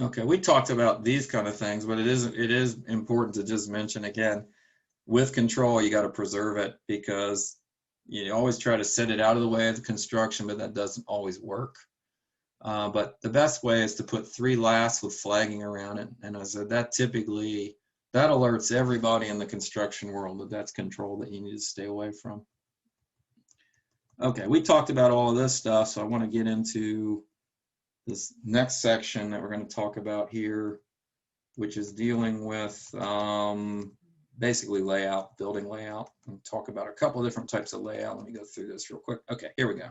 Okay, we talked about these kind of things, but it is important to just mention again, with control, you got to preserve it, because you always try to set it out of the way of the construction, but that doesn't always work. But the best way is to put 3 lasts with flagging around it. And I said that typically, that alerts everybody in the construction world that that's control that you need to stay away from. Okay, we talked about all of this stuff, so I want to get into this next section that we're going to talk about here, which is dealing with basically layout, building layout, and talk about a couple of different types of layout. Let me go through this real quick. Okay, here we go.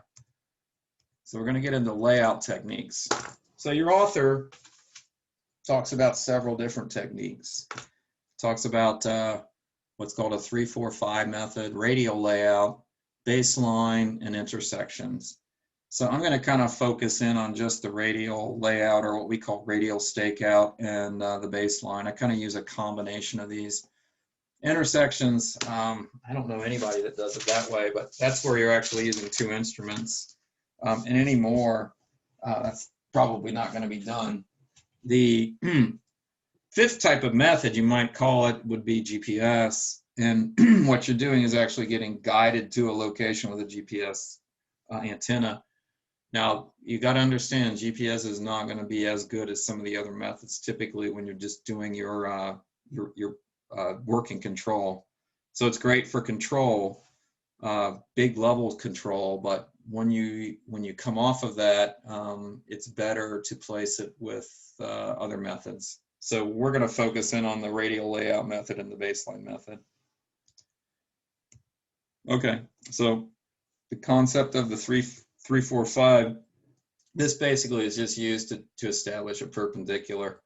So we're going to get into layout techniques. So your author talks about several different techniques. Talks about what's called a 3-4-5 method, radial layout, baseline, and intersections. So I'm going to kind of focus in on just the radial layout, or what we call radial stakeout, and the baseline. I kind of use a combination of these. Intersections, I don't know anybody that does it that way, but that's where you're actually using 2 instruments. And anymore, that's probably not going to be done. The 5th type of method, you might call it, would be GPS. And what you're doing is actually getting guided to a location with a GPS antenna. Now, you got to understand, GPS is not going to be as good as some of the other methods, typically when you're just doing your working control. So it's great for control, big level control, but when you come off of that, it's better to place it with other methods. So we're going to focus in on the radial layout method and the baseline method. Okay, so the concept of the 3-4-5, this basically is just used to establish a perpendicular.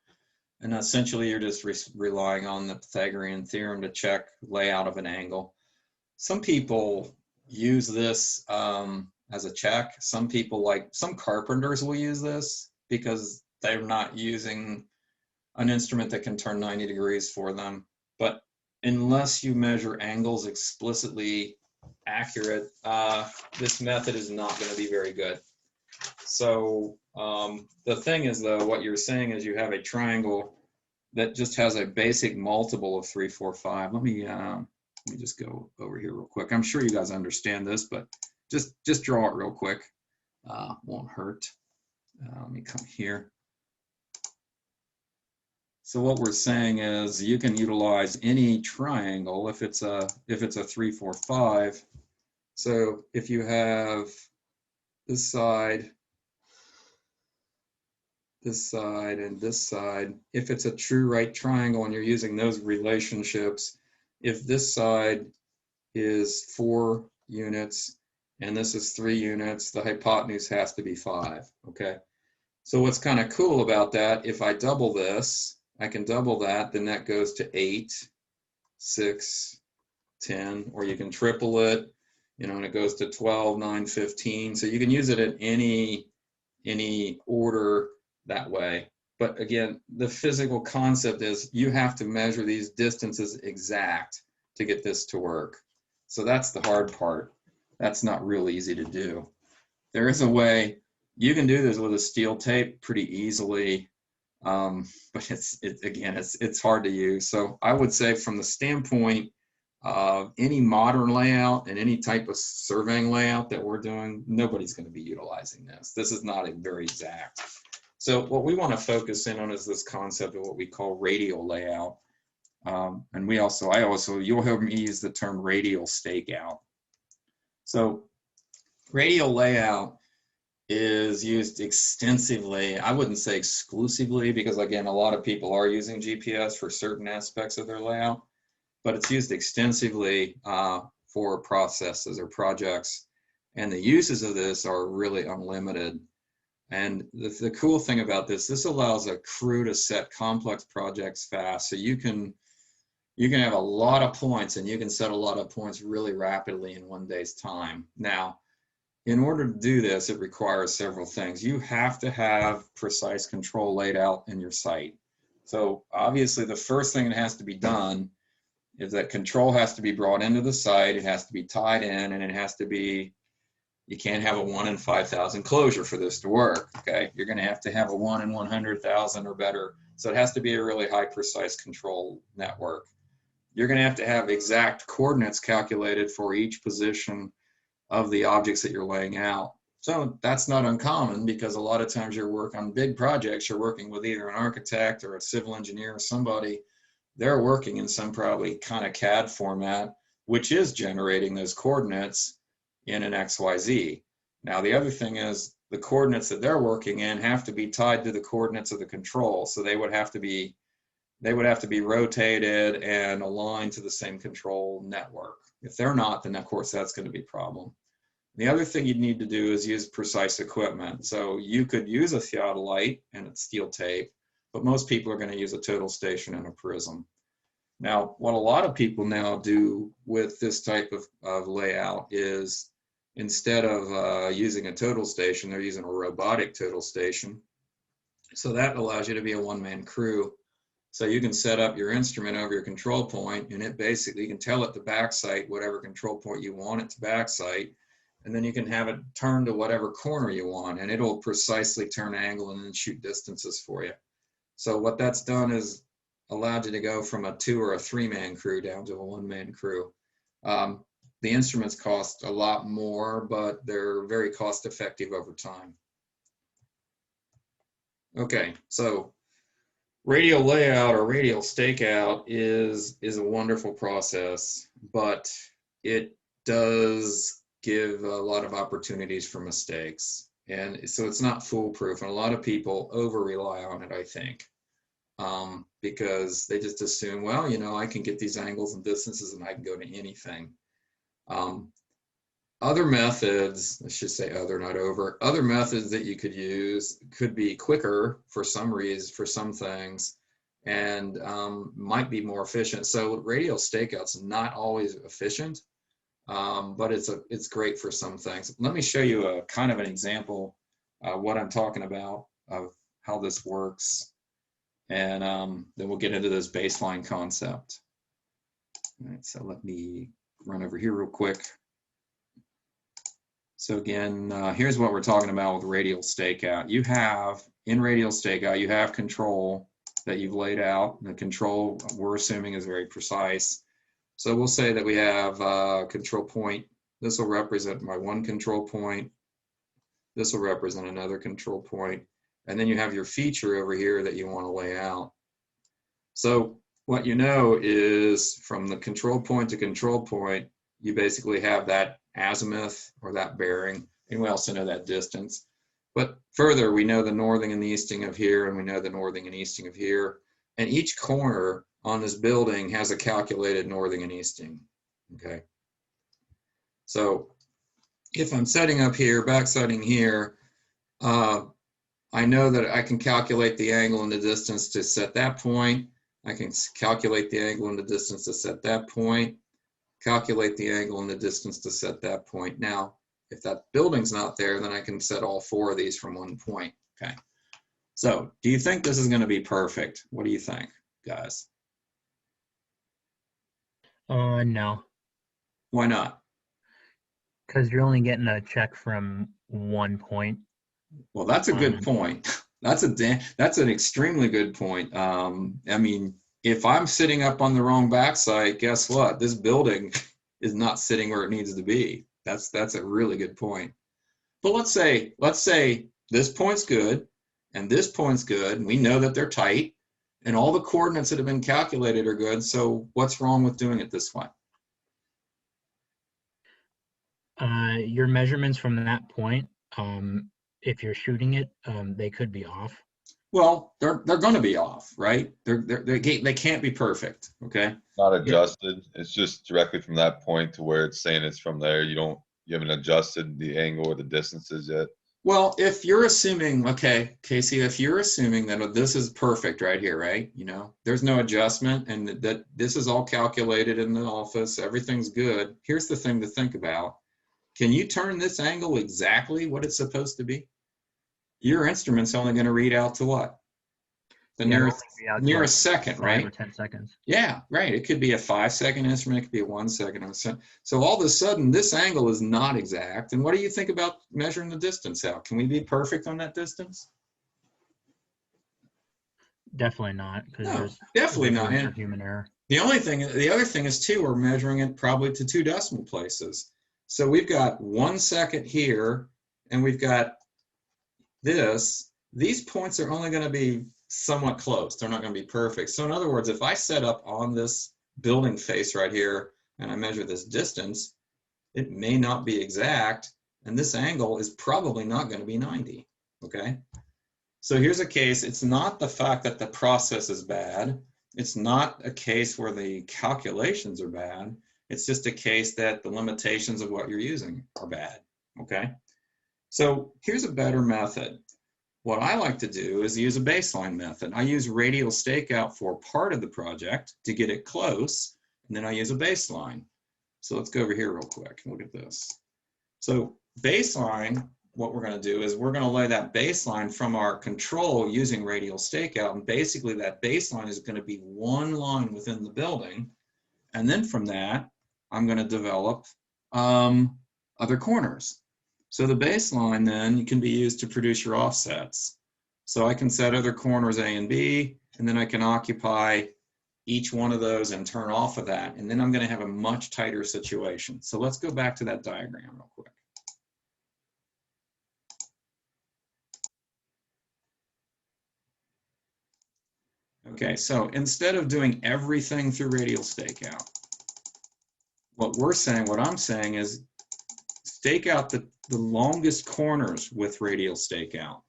And essentially, you're just relying on the Pythagorean theorem to check layout of an angle. Some people use this as a check. Some people, like some carpenters, will use this because they're not using an instrument that can turn 90 degrees for them. But unless you measure angles explicitly accurate, this method is not going to be very good. So the thing is, though, what you're saying is you have a triangle that just has a basic multiple of 3-4-5. Let me just go over here real quick. I'm sure you guys understand this, but just draw it real quick. Won't hurt. Let me come here. So what we're saying is you can utilize any triangle if it's a 3-4-5. So if you have this side, and this side, if it's a true right triangle and you're using those relationships, if this side is 4 units and this is 3 units, the hypotenuse has to be 5, okay? So what's kind of cool about that, if I double this, I can double that, then that goes to 8, 6, 10, or you can triple it, and it goes to 12, 9, 15. So you can use it in any order that way. But again, the physical concept is you have to measure these distances exact to get this to work. So that's the hard part. That's not real easy to do. There is a way you can do this with a steel tape pretty easily, but it's hard to use. So I would say from the standpoint of any modern layout and any type of surveying layout that we're doing, nobody's going to be utilizing this. This is not a very exact. So what we want to focus in on is this concept of what we call radial layout. And you'll hear me use the term radial stakeout. So radial layout is used extensively. I wouldn't say exclusively, because again, a lot of people are using GPS for certain aspects of their layout, but it's used extensively for processes or projects. And the uses of this are really unlimited. And the cool thing about this allows a crew to set complex projects fast. So you can have a lot of points, and you can set a lot of points really rapidly in one day's time. Now, in order to do this, it requires several things. You have to have precise control laid out in your site. So obviously the first thing that has to be done is that control has to be brought into the site, it has to be tied in, and it has to be, you can't have a 1 in 5,000 closure for this to work, okay? You're gonna have to have a 1 in 100,000 or better. So it has to be a really high precise control network. You're gonna have to have exact coordinates calculated for each position of the objects that you're laying out. So that's not uncommon, because a lot of times you work on big projects, you're working with either an architect or a civil engineer or somebody. They're working in some probably kind of CAD format, which is generating those coordinates in an XYZ. Now, the other thing is the coordinates that they're working in have to be tied to the coordinates of the control. So they would have to be rotated and aligned to the same control network. If they're not, then of course that's going to be a problem. The other thing you'd need to do is use precise equipment. So you could use a theodolite and a steel tape, but most people are going to use a total station and a prism. Now, what a lot of people now do with this type of layout is, instead of using a total station, they're using a robotic total station. So that allows you to be a one-man crew. So you can set up your instrument over your control point, and it basically, you can tell it to backsite whatever control point you want it to backsite, and then you can have it turn to whatever corner you want, and it'll precisely turn angle and then shoot distances for you. So what that's done is allowed you to go from a 2 or a 3-man crew down to a 1-man crew. The instruments cost a lot more, but they're very cost effective over time. Okay, so radial layout or radial stakeout is a wonderful process, but it does give a lot of opportunities for mistakes. And so it's not foolproof, and a lot of people over rely on it, I think, because they just assume, well, you know, I can get these angles and distances and I can go to anything. Other methods, I should say other, not over, other methods that you could use could be quicker for some reasons, for some things, and might be more efficient. So radial stakeout's not always efficient, but it's great for some things. Let me show you a kind of an example of what I'm talking about, of how this works, and then we'll get into this baseline concept. All right, so let me run over here real quick. So again, here's what we're talking about with radial stakeout. You have, in radial stakeout, you have control that you've laid out. The control, we're assuming, is very precise. So we'll say that we have control point. This will represent my one control point. This will represent another control point. And then you have your feature over here that you want to lay out. So what you know is, from the control point to control point, you basically have that azimuth or that bearing, and we also know that distance. But further, we know the northing and the easting of here, and we know the northing and easting of here. And each corner on this building has a calculated northing and easting, okay? So if I'm setting up here, backsiting here, I know that I can calculate the angle and the distance to set that point. I can calculate the angle and the distance to set that point, calculate the angle and the distance to set that point. Now, if that building's not there, then I can set all 4 of these from one point, okay? So do you think this is gonna be perfect? What do you think, guys? No. Why not? Because you're only getting a check from one point. Well, that's a good point. That's an extremely good point. I mean, if I'm sitting up on the wrong backside, guess what? This building is not sitting where it needs to be. That's a really good point. But let's say this point's good and this point's good, and we know that they're tight, and all the coordinates that have been calculated are good. So what's wrong with doing it this way? Your measurements from that point, if you're shooting it, they could be off. Well, they're going to be off, right? They can't be perfect, okay? Not adjusted. It's just directly from that point to where it's saying it's from there. You haven't adjusted the angle or the distances yet. Well, if you're assuming, okay, Casey, if you're assuming that this is perfect right here, right? You know, there's no adjustment, and that this is all calculated in the office, everything's good. Here's the thing to think about. Can you turn this angle exactly what it's supposed to be? Your instrument's only going to read out to what? The Yeah, nearest, it'll only be out to, nearest like, second, 5 right? or 10 seconds. Yeah, right. It could be a 5-second instrument. It could be a 1 second instrument. So all of a sudden, this angle is not exact. And what do you think about measuring the distance out? Can we be perfect on that distance? Definitely not, because No, there's definitely always not. room for And human error. the other thing is too, we're measuring it probably to 2 decimal places. So we've got 1 second here, and we've got this. These points are only going to be somewhat close. They're not going to be perfect. So in other words, if I set up on this building face right here and I measure this distance, it may not be exact, and this angle is probably not going to be 90, okay? So here's a case. It's not the fact that the process is bad. It's not a case where the calculations are bad. It's just a case that the limitations of what you're using are bad, okay? So here's a better method. What I like to do is use a baseline method. I use radial stakeout for part of the project to get it close, and then I use a baseline. So let's go over here real quick and look at this. So baseline, what we're going to do is we're going to lay that baseline from our control using radial stakeout, and basically that baseline is going to be one line within the building, and then from that I'm going to develop other corners. So the baseline then can be used to produce your offsets. So I can set other corners A and B, and then I can occupy each one of those and turn off of that, and then I'm going to have a much tighter situation. So let's go back to that diagram real quick. Okay, so instead of doing everything through radial stakeout, what I'm saying is stake out the longest corners with radial stakeout.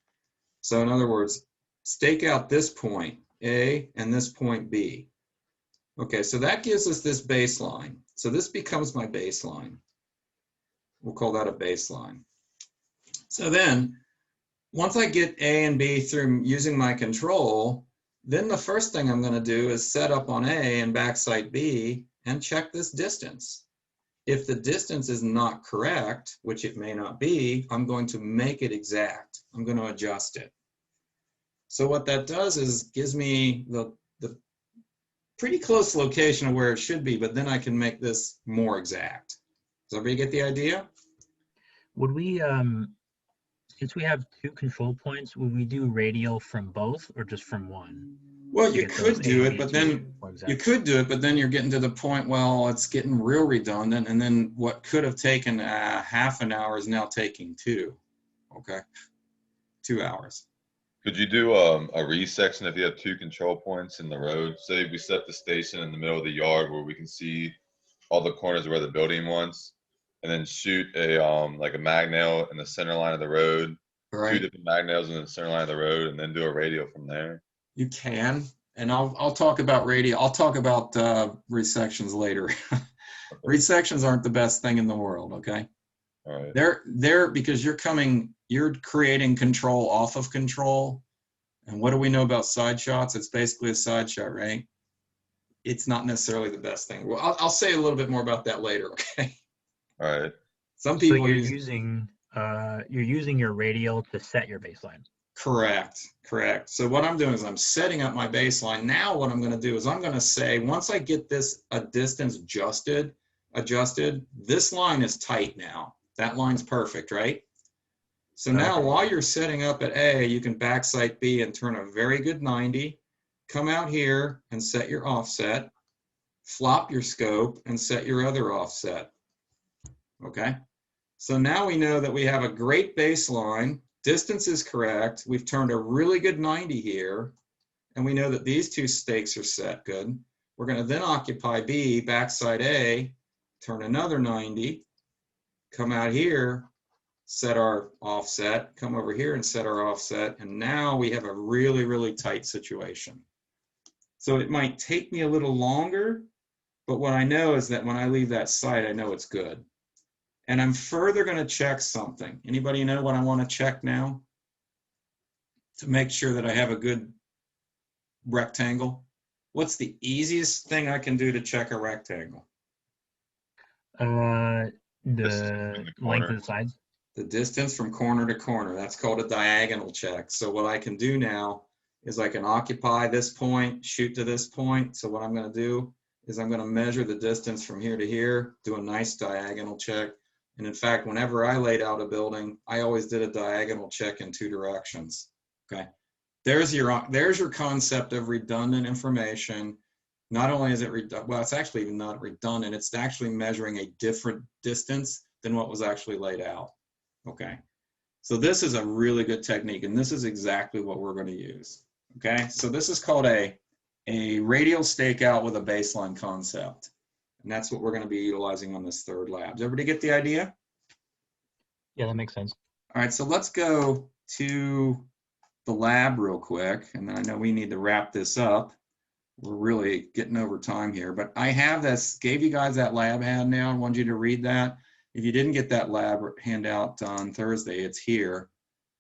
So in other words, stake out this point A and this point B. Okay, so that gives us this baseline. So this becomes my baseline. We'll call that a baseline. So then, once I get A and B through using my control, then the first thing I'm going to do is set up on A and backside B and check this distance. If the distance is not correct, which it may not be, I'm going to make it exact. I'm going to adjust it. So what that does is gives me the pretty close location of where it should be, but then I can make this more exact. Does everybody get the idea? Would we, since we have 2 control points, would we do radial from both or just from one? Well, you could do it, but then you're getting to the point, well, it's getting real redundant, and then what could have taken half an hour is now taking 2. Okay, 2 hours. Could you do a resection if you have 2 control points in the road? Say we set the station in the middle of the yard where we can see all the corners of where the building wants, and then shoot a like a mag nail in the center line of the road, Right. 2 different mag nails in the center line of the road, and then do a radial from there. You can, and I'll talk about radial. I'll talk about resections later. Resections aren't the best thing in the world. Okay. All right. They're because you're creating control off of control. And what do we know about side shots? It's basically a side shot, right? It's not necessarily the best thing. Well, I'll say a little bit more about that later, okay? All right. Some people So you're using your radial to set your baseline. Correct. So what I'm doing is I'm setting up my baseline. Now what I'm going to do is I'm going to say, once I get a distance adjusted, this line is tight now. That line's perfect, right? So now while you're setting up at A, you can backside B and turn a very good 90, come out here and set your offset, flop your scope and set your other offset, okay? So now we know that we have a great baseline, distance is correct, we've turned a really good 90 here, and we know that these 2 stakes are set good. We're gonna then occupy B, backside A, turn another 90, come out here, set our offset, come over here and set our offset, and now we have a really, really tight situation. So it might take me a little longer, but what I know is that when I leave that site, I know it's good. And I'm further going to check something. Anybody know what I want to check now? To make sure that I have a good rectangle. What's the easiest thing I can do to check a rectangle? Distance The between the length of corners. the sides. The distance from corner to corner, that's called a diagonal check. So what I can do now is I can occupy this point, shoot to this point. So what I'm going to do is I'm going to measure the distance from here to here, do a nice diagonal check. And in fact, whenever I laid out a building, I always did a diagonal check in 2 directions. Okay. There's your concept of redundant information. Not only is it redundant, well, it's actually not redundant, it's actually measuring a different distance than what was actually laid out. Okay, so this is a really good technique, and this is exactly what we're going to use. Okay, so this is called a radial stakeout with a baseline concept, and that's what we're going to be utilizing on this third lab. Does everybody get the idea? Yeah, that makes sense. All right, so let's go to the lab real quick, and then I know we need to wrap this up. We're really getting over time here, but I have this, gave you guys that lab handout. I wanted you to read that. If you didn't get that lab handout on Thursday, it's here.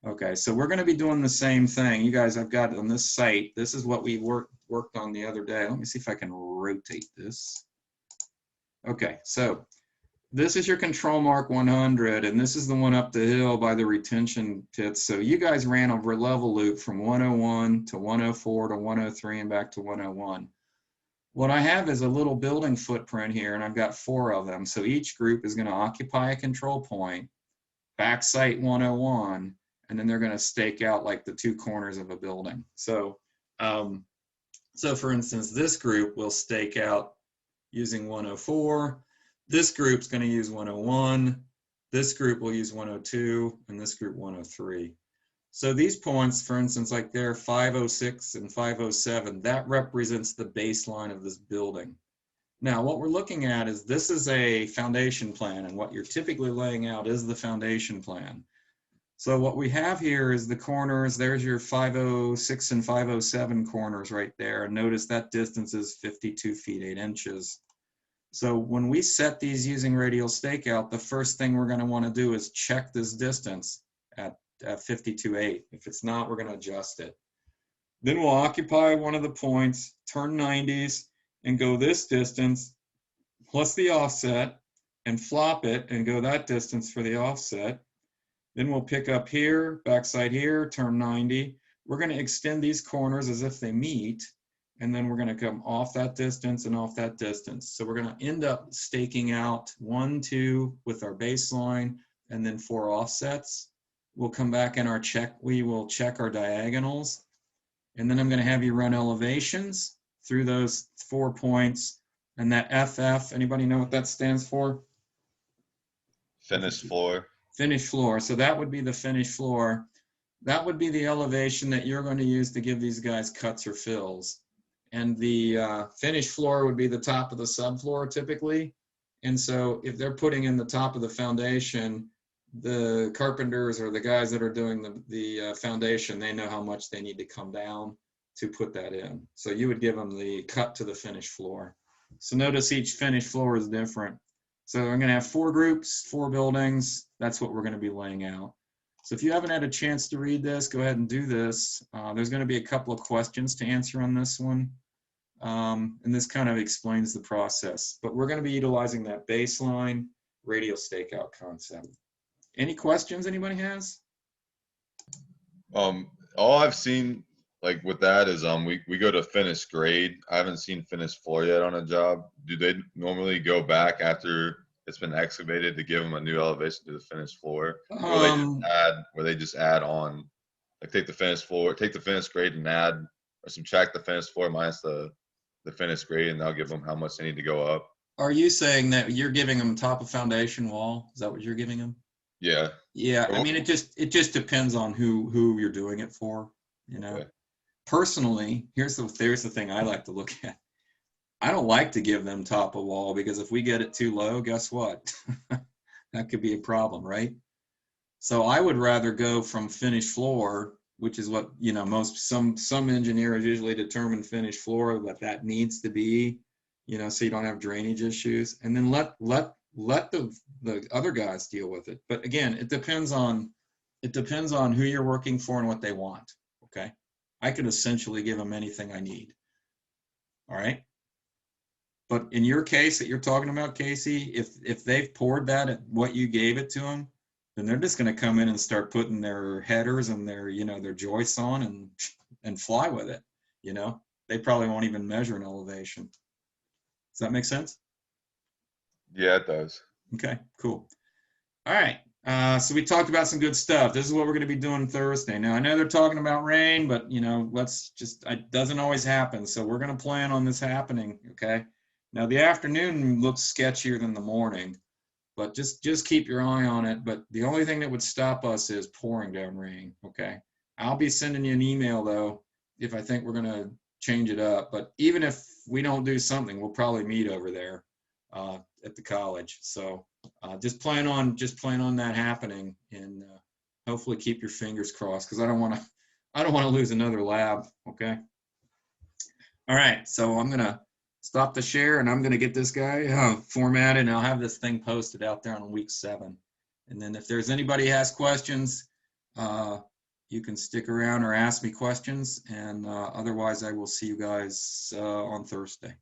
Okay, so we're going to be doing the same thing. You guys, I've got it on this site. This is what we worked on the other day. Let me see if I can rotate this. Okay, so this is your control mark 100, and this is the one up the hill by the retention pits. So you guys ran a level loop from 101 to 104 to 103 and back to 101. What I have is a little building footprint here, and I've got 4 of them. So each group is going to occupy a control point, back site 101, and then they're going to stake out like the 2 corners of a building. So, so for instance, this group will stake out using 104. This group's going to use 101. This group will use 102, and this group 103. So these points, for instance, like they're 506 and 507, that represents the baseline of this building. Now, what we're looking at is this is a foundation plan, and what you're typically laying out is the foundation plan. So what we have here is the corners. There's your 506 and 507 corners right there. And notice that distance is 52 feet 8 inches. So when we set these using radial stakeout, the first thing we're going to want to do is check this distance at 52.8. If it's not, we're going to adjust it. Then we'll occupy one of the points, turn 90s, and go this distance plus the offset, and flop it and go that distance for the offset. Then we'll pick up here, backside here, turn 90. We're going to extend these corners as if they meet, and then we're going to come off that distance and off that distance. So we're going to end up staking out 1, 2 with our baseline, and then 4 offsets. We'll come back in our check. We will check our diagonals. And then I'm going to have you run elevations through those 4 points. And that FF, anybody know what that stands for? Finished floor. Finished floor. So that would be the finished floor. That would be the elevation that you're going to use to give these guys cuts or fills. And the finished floor would be the top of the subfloor typically. And so if they're putting in the top of the foundation, the carpenters or the guys that are doing the foundation, they know how much they need to come down to put that in. So you would give them the cut to the finished floor. So notice each finished floor is different. So I'm going to have 4 groups, 4 buildings. That's what we're going to be laying out. So if you haven't had a chance to read this, go ahead and do this. There's going to be a couple of questions to answer on this one. And this kind of explains the process. But we're going to be utilizing that baseline radial stakeout concept. Any questions anybody has? All I've seen like with that is we go to finished grade. I haven't seen finished floor yet on a job. Do they normally go back after it's been excavated to give them a new elevation to the finished floor? Or they just add on, like take the finished floor, take the finished grade and add or subtract the finished floor minus the finished grade, and they'll give them how much they need to go up. Are you saying that you're giving them top of foundation wall? Is that what you're giving them? Yeah. Yeah, I mean, it just depends on who you're doing it for, you know. Okay. Personally, here's the thing I like to look at. I don't like to give them top of wall because if we get it too low, guess what? That could be a problem, right? So I would rather go from finished floor, which is what, you know, some engineers usually determine finished floor, what that needs to be, you know, so you don't have drainage issues, and then let the other guys deal with it. But again, it depends on who you're working for and what they want. Okay, I could essentially give them anything I need. All right. But in your case that you're talking about, Casey, if they've poured that at what you gave it to them, then they're just going to come in and start putting their headers and their, their joists on and fly with it. They probably won't even measure an elevation. Does that make sense? Yeah, it does. Okay, cool. All right. So we talked about some good stuff. This is what we're going to be doing Thursday. Now, I know they're talking about rain, but, it doesn't always happen. So we're going to plan on this happening, okay? Now, the afternoon looks sketchier than the morning, but just keep your eye on it. But the only thing that would stop us is pouring down rain, okay? I'll be sending you an email, though, if I think we're going to change it up. But even if we don't do something, we'll probably meet over there at the college. So just plan on that happening, and hopefully keep your fingers crossed, because I don't want to lose another lab. Okay. All right. So I'm gonna stop the share, and I'm gonna get this guy formatted, and I'll have this thing posted out there on week 7. And then if there's anybody who has questions, you can stick around or ask me questions, and otherwise I will see you guys on Thursday.